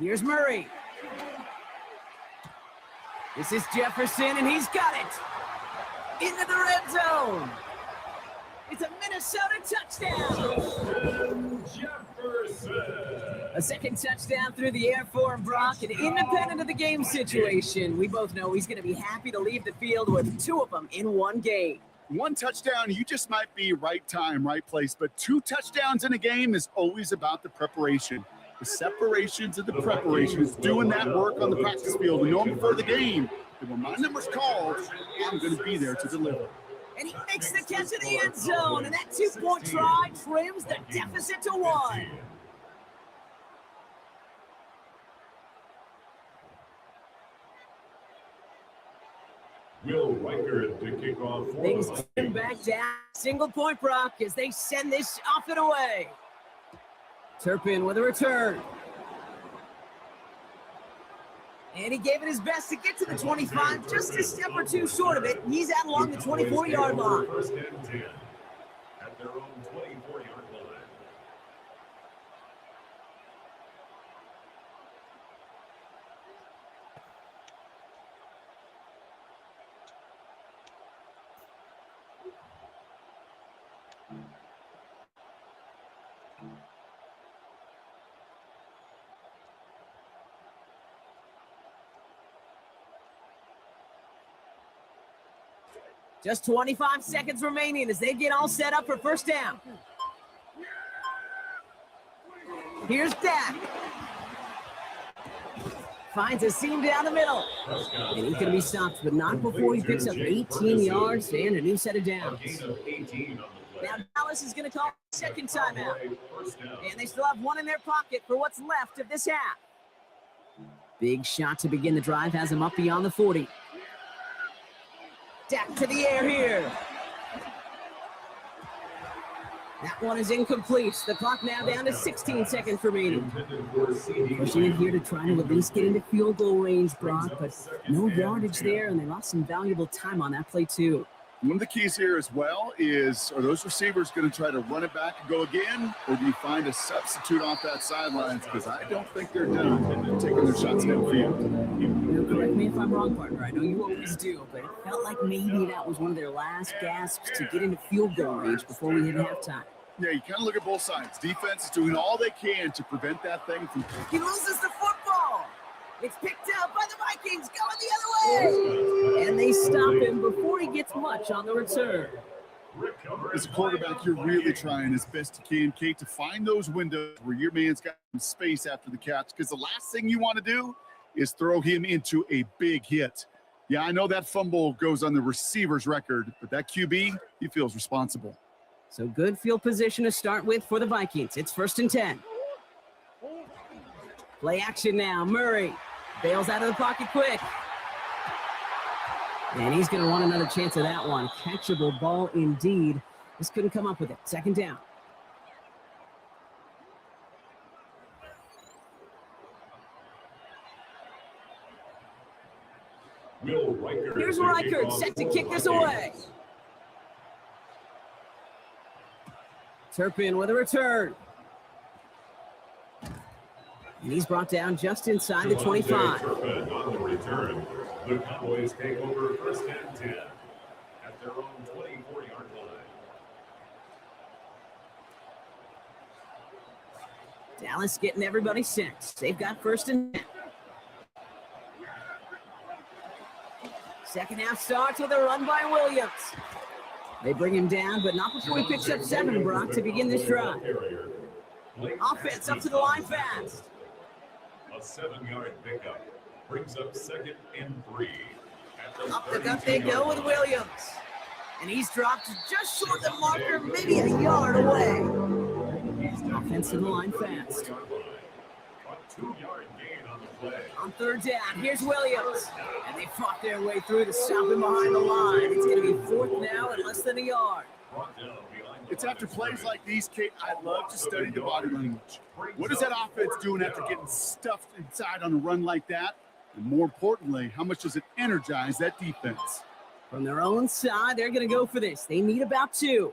Here's Murray. This is Jefferson, and he's got it. Into the red zone. It's a Minnesota touchdown. Jefferson. A second touchdown through the air for Brock, and independent of the game situation, we both know he's going to be happy to leave the field with 2 of them in one game. 1 touchdown, you just might be right time, right place. But 2 touchdowns in a game is always about the preparation. The separations and the preparations, doing that work on the practice field and knowing before the game that when my number's called, I'm going to be there to deliver. And he makes the catch in the end zone, and that 2-point try trims the deficit to 1. Will Riker to kick off for Things turn back down. Single point, Brock, as they send this off and away. Turpin with a return. And he gave it his best to get to the 25, just a step or 2 short of it. He's out along the 24-yard line. First and 10 at their own 24-yard line. Just 25 seconds remaining as they get all set up for first down. Here's Dak. Finds a seam down the middle. And he's going to be stopped, but not before he picks up 18 yards and a new set of downs. Now Dallas is going to call a second timeout. And they still have one in their pocket for what's left of this half. Big shot to begin the drive has him up beyond the 40. Dak to the air here. That one is incomplete. The clock now down to 16 seconds remaining. Pushing it here to try to at least get into field goal range, Brock, but no yardage there, and they lost some valuable time on that play too. One of the keys here as well is, are those receivers going to try to run it back and go again, or do you find a substitute off that sidelines? Because I don't think they're done taking their shots downfield. Correct me if I'm wrong, partner. I know you always do, but it felt like maybe that was one of their last gasps to get into field goal range before we hit halftime. Yeah, you kind of look at both sides. Defense is doing all they can to prevent that thing from... He loses the football. It's picked out by the Vikings, going the other way. And they stop him before he gets much on the return. As a quarterback, you're really trying as best you can, Kate, to find those windows where your man's got some space after the catch, because the last thing you want to do is throw him into a big hit. Yeah, I know that fumble goes on the receiver's record, but that QB, he feels responsible. So good field position to start with for the Vikings. It's 1st and 10. Play action now. Murray bails out of the pocket quick. And he's going to want another chance of that one. Catchable ball indeed. Just couldn't come up with it. 2nd down. Here's Reichert set to kick this away. Turpin with a return. And he's brought down just inside the 25. Turpin on the return. The Cowboys take over 1st and 10 at their own 24-yard line. Dallas getting everybody set. They've got 1st and 10. Second half starts with a run by Williams. They bring him down, but not before he picks up 7, Brock, to begin this drive. Offense up to the line fast. A 7-yard pickup brings up 2nd and 3. Up the gut they go with Williams. And he's dropped just short of the marker, maybe a yard away. Offense to the line fast. A 2-yard gain on the play. On 3rd down, here's Williams. And they fought their way through to stop him behind the line. It's going to be 4th now at less than a yard. It's after plays like these, Kate, I love to study the body language. What is that offense doing after getting stuffed inside on a run like that? And more importantly, how much does it energize that defense? From their own side, they're going to go for this. They need about 2.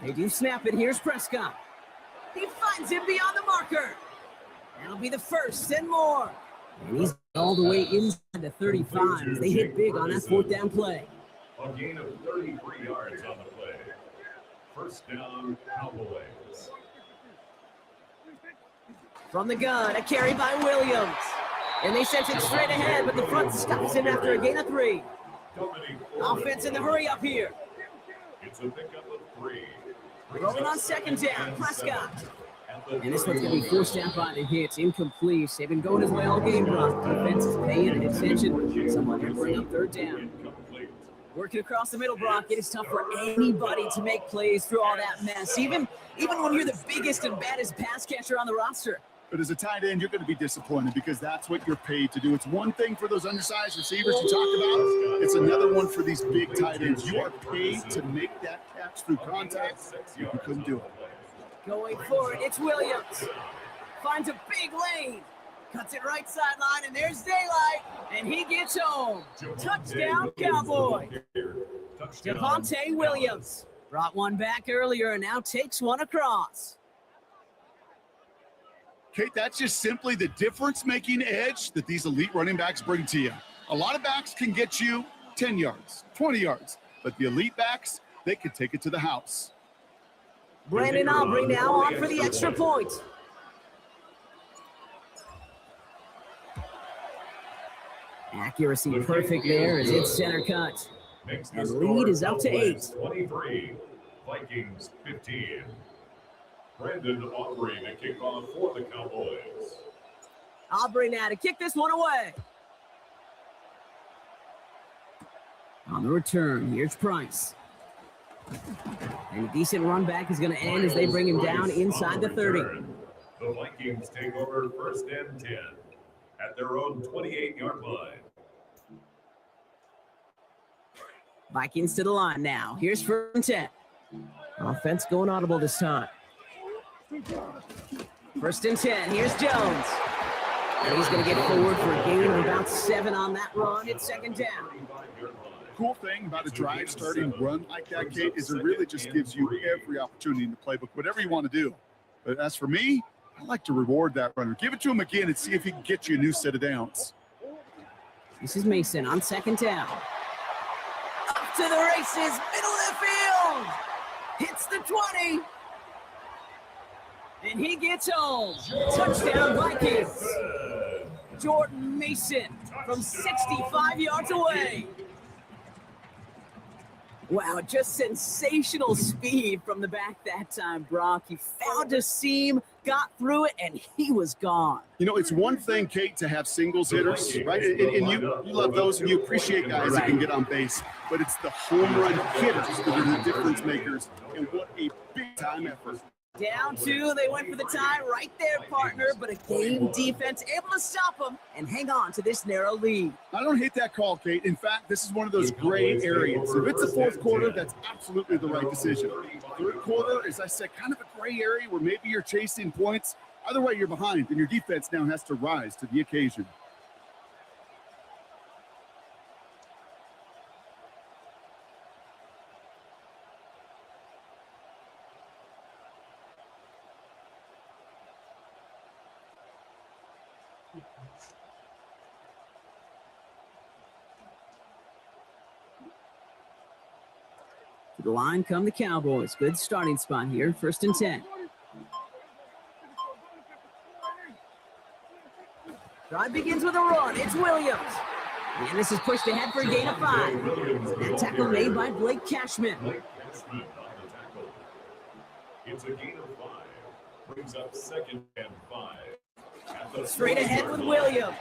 They do snap it. Here's Prescott. He finds him beyond the marker. That'll be the 1st and more. And he's all the way inside the 35 as they hit big on that 4th down play. A gain of 33 yards on the play. 1st down, Cowboys. From the gun, a carry by Williams. And they sent it straight ahead, but the front stops him after a gain of 3. Offense in the hurry up here. It's a pickup of 3. Rolling on 2nd down, Prescott. And this one's going to be forced out by the hits. Incomplete. They've been going his way all game, Brock. Defense is paying attention. Someone can bring up 3rd down. Working across the middle, Brock. It is tough for anybody to make plays through all that mess, even when you're the biggest and baddest pass catcher on the roster. But as a tight end, you're going to be disappointed because that's what you're paid to do. It's one thing for those undersized receivers to talk about. It's another one for these big tight ends. You are paid to make that catch through contact. You couldn't do it. Going for it, it's Williams. Finds a big lane. Cuts it right sideline, and there's daylight. And he gets home. Touchdown, Cowboy. Devontae Williams brought one back earlier and now takes one across. Kate, that's just simply the difference-making edge that these elite running backs bring to you. A lot of backs can get you 10 yards, 20 yards, but the elite backs, they can take it to the house. Brandon Aubrey now on for the extra point. Accuracy perfect there as it's center cut. And lead is up to 8. 23, Vikings 15. Brandon Aubrey to kick off for the Cowboys. Aubrey now to kick this one away. On the return, here's Price. And a decent run back is going to end as they bring him down inside the 30. The Vikings take over 1st and 10 at their own 28-yard line. Vikings to the line now. Here's 1st and 10. Offense going audible this time. 1st and 10. Here's Jones. And he's going to get forward for a gain of about 7 on that run. It's 2nd down. Cool thing about a drive starting run like that, Kate, is it really just gives you every opportunity in the playbook, whatever you want to do. But as for me, I like to reward that runner. Give it to him again and see if he can get you a new set of downs. This is Mason on 2nd down. Up to the races, middle of the field. Hits the 20. And he gets home. Touchdown Vikings. Jordan Mason from 65 yards away. Wow, just sensational speed from the back that time, Brock. He found a seam, got through it, and he was gone. You know, it's one thing, Kate, to have singles hitters, right? And you love those, and you appreciate guys that can get on base. But it's the home run hitters that are the difference makers, and what a big-time effort. Down 2, they went for the tie right there, partner, but a game defense able to stop them and hang on to this narrow lead. I don't hate that call, Kate. In fact, this is one of those gray areas. If it's the 4th quarter, that's absolutely the right decision. 3rd quarter, as I said, kind of a gray area where maybe you're chasing points. Either way, you're behind, and your defense now has to rise to the occasion. To the line come the Cowboys. Good starting spot here. 1st and 10. Drive begins with a run. It's Williams. And this is pushed ahead for a gain of 5. That tackle made by Blake Cashman. It's a gain of 5. Brings up 2nd and 5. Straight ahead with Williams.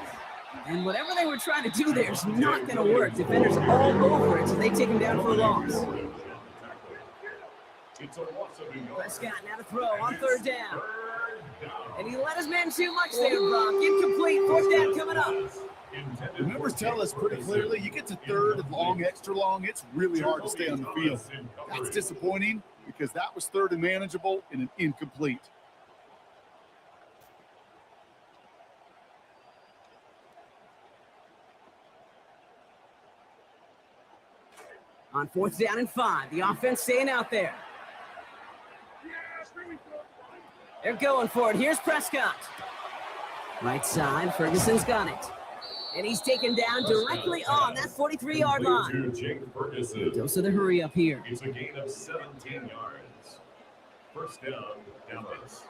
And whatever they were trying to do there is not going to work. Defenders all over it, so they take him down for a loss. Prescott now to throw on 3rd down. And he let his man too much there, Brock. Incomplete. 4th down coming up. The numbers tell us pretty clearly, you get to 3rd and long, extra long, it's really hard to stay on the field. That's disappointing because that was 3rd and manageable and an incomplete. On 4th down and 5, the offense staying out there. They're going for it. Here's Prescott. Right side, Ferguson's got it. And he's taken down directly on that 43-yard line. Dose of the hurry up here. It's a gain of 17 yards. 1st down, Dallas.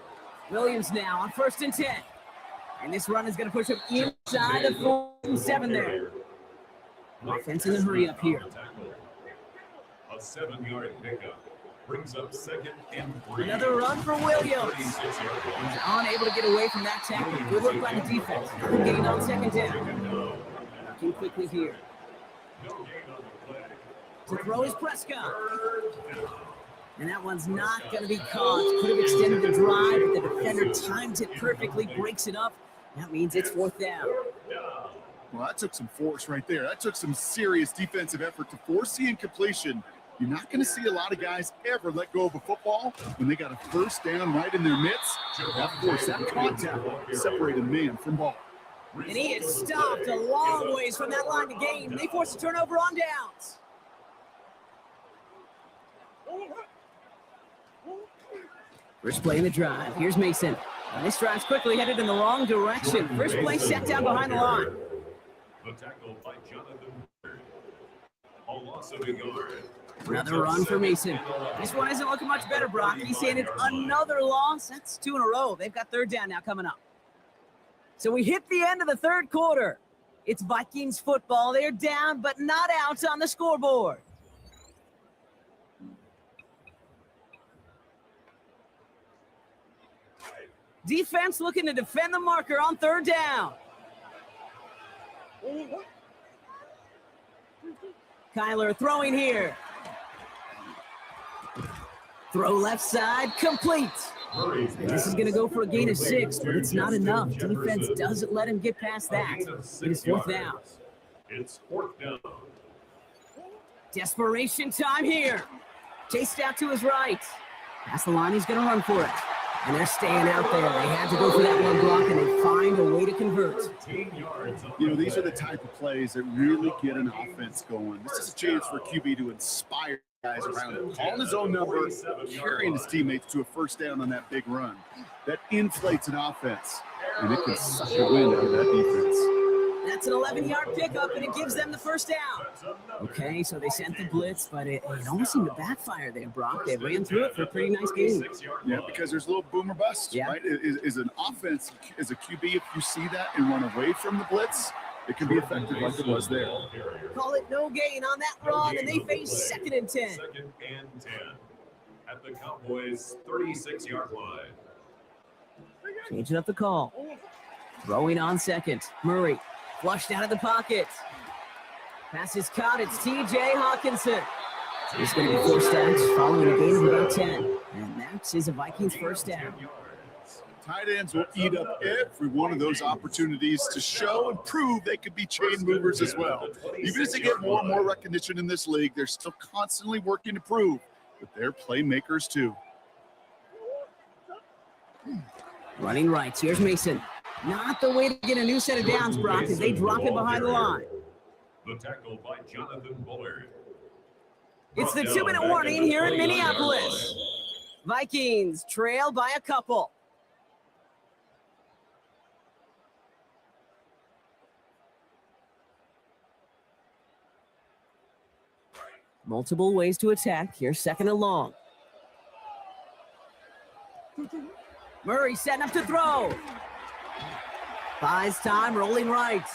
Williams now on 1st and 10. And this run is going to push him inside the 4th and 7 there. Offense in the hurry up here. A 7-yard pickup. Brings up 2nd and 3. Another run for Williams. He's unable to get away from that tackle. Good work by the defense. Getting on 2nd down. Looking quickly here. To throw is Prescott. And that one's not going to be caught. Could have extended the drive, but the defender times it perfectly, breaks it up. That means it's 4th down. Well, that took some force right there. That took some serious defensive effort to force the incompletion. You're not going to see a lot of guys ever let go of a football when they got a 1st down right in their midst. Of course, that contact separated man from ball. And he is stopped a long ways from that line to gain. They force a turnover on downs. First play in the drive. Here's Mason. And this drive's quickly headed in the wrong direction. First play set down behind the line. The tackle by Jonathan. A loss of a yard. Another run for Mason. This one isn't looking much better, Brock. He's saying it's another loss. That's 2 in a row. They've got 3rd down now coming up. So we hit the end of the 3rd quarter. It's Vikings football. They're down, but not out on the scoreboard. Defense looking to defend the marker on third down. Kyler throwing here. Throw left side, complete. And this is going to go for a gain of 6, but it's not enough. Defense doesn't let him get past that. It is fourth down. It's fourth down. Desperation time here. Chased out to his right. Past the line, he's going to run for it. And they're staying out there. They had to go for that one block, and they find a way to convert. You know, these are the type of plays that really get an offense going. This is a chance for QB to inspire guys around him. Calling his own number, carrying his teammates to a first down on that big run. That inflates an offense, and it can suck a win out of that defense. That's an 11-yard pickup, and it gives them the first down. Okay, so they sent the blitz, but it almost seemed to backfire there, Brock. They ran through it for a pretty nice game. Yeah, because there's a little boomer bust, right? Is an offense, as a QB, if you see that and run away from the blitz, it can be effective like it was there. Call it no gain on that run, and they face 2nd and 10. 2nd and 10 at the Cowboys' 36-yard line. Changing up the call. Throwing on second. Murray flushed out of the pocket. Pass is caught. It's T.J. Hawkinson. It's going to be 4 sacks following a gain of about 10. And that is a Vikings first down. Tight ends will eat up every one of those opportunities to show and prove they could be chain movers as well. Even as they get more and more recognition in this league, they're still constantly working to prove that they're playmakers too. Running right. Here's Mason. Not the way to get a new set of downs, Brock, as they drop it behind the line. The tackle by Jonathan Bullard. It's the 2-minute warning here in Minneapolis. Vikings trail by a couple. Multiple ways to attack. Here's 2nd and long. Murray setting up to throw. Buys time, rolling right.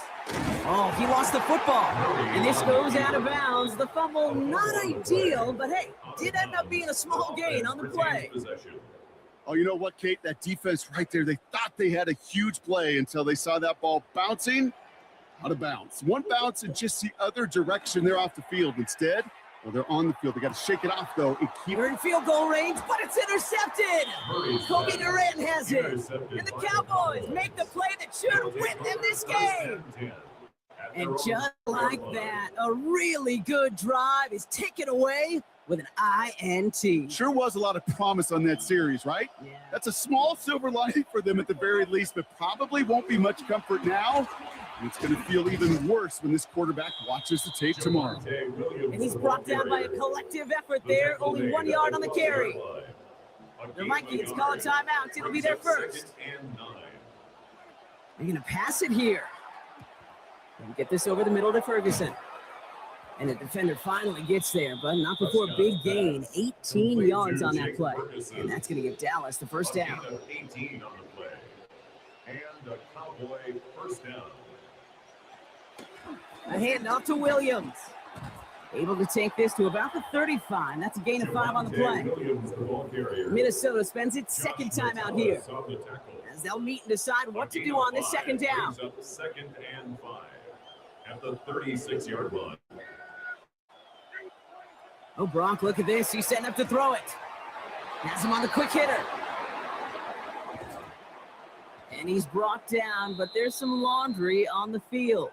Oh, he lost the football. And this goes out of bounds. The fumble, not ideal, but hey, did end up being a small gain on the play. Oh, you know what, Kate? That defense right there, they thought they had a huge play until they saw that ball bouncing out of bounds. One bounce in just the other direction. They're off the field. Instead, well, they're on the field. They got to shake it off, though, and keep They're in field goal range, but it's intercepted. Kobe Durant has it. And the Cowboys make the play that should win them this game. And just like that, a really good drive is taken away with an INT. Sure was a lot of promise on that series, right? Yeah. That's a small silver lining for them at the very least, but probably won't be much comfort now. And it's going to feel even worse when this quarterback watches the tape tomorrow. And he's brought down by a collective effort there, only 1 yard on the carry. The Vikings call a timeout. It'll be their first. They're going to pass it here. And get this over the middle to Ferguson. And the defender finally gets there, but not before a big gain. 18 yards on that play. And that's going to give Dallas the first down. 18 on the play. And a Cowboy first down. A handoff to Williams. Able to take this to about the 35. That's a gain of 5 on the play. Minnesota spends its 2nd time out here, as they'll meet and decide what to do on this 2nd down. 2nd and 5 at the 36-yard line. Oh, Brock, look at this. He's setting up to throw it. Has him on the quick hitter. And he's brought down, but there's some laundry on the field.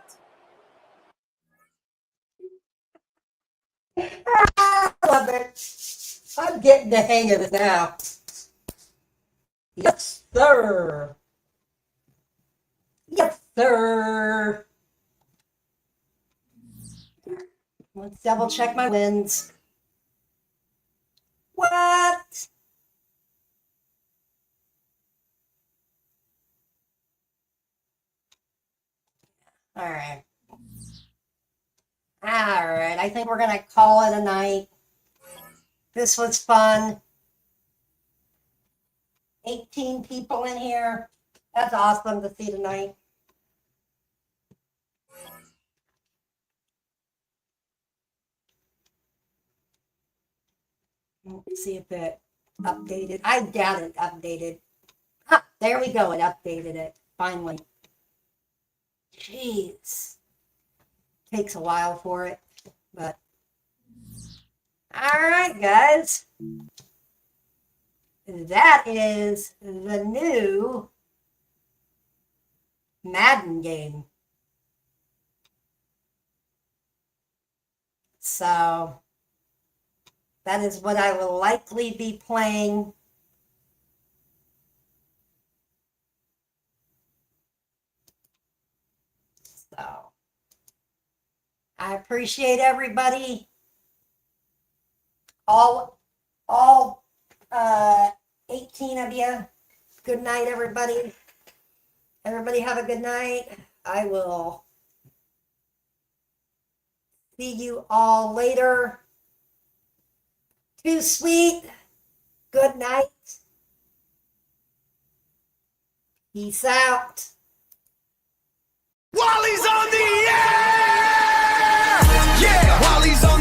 I love it. I'm getting the hang of it now. Yes, sir. Yes, sir. Let's double check my wins. What? All right. All right. I think we're going to call it a night. This was fun. 18 people in here. That's awesome to see tonight. Let's see if it updated. I doubt it updated. Ah, there we go. It updated it. Finally. Jeez. Takes a while for it, but. Alright, guys. That is the new Madden game. So, that is what I will likely be playing. So, I appreciate everybody. All 18 of you. Good night, everybody. Everybody have a good night. I will see you all later. Too sweet. Good night. Peace out. Wally's on the air! Yeah! Wally's on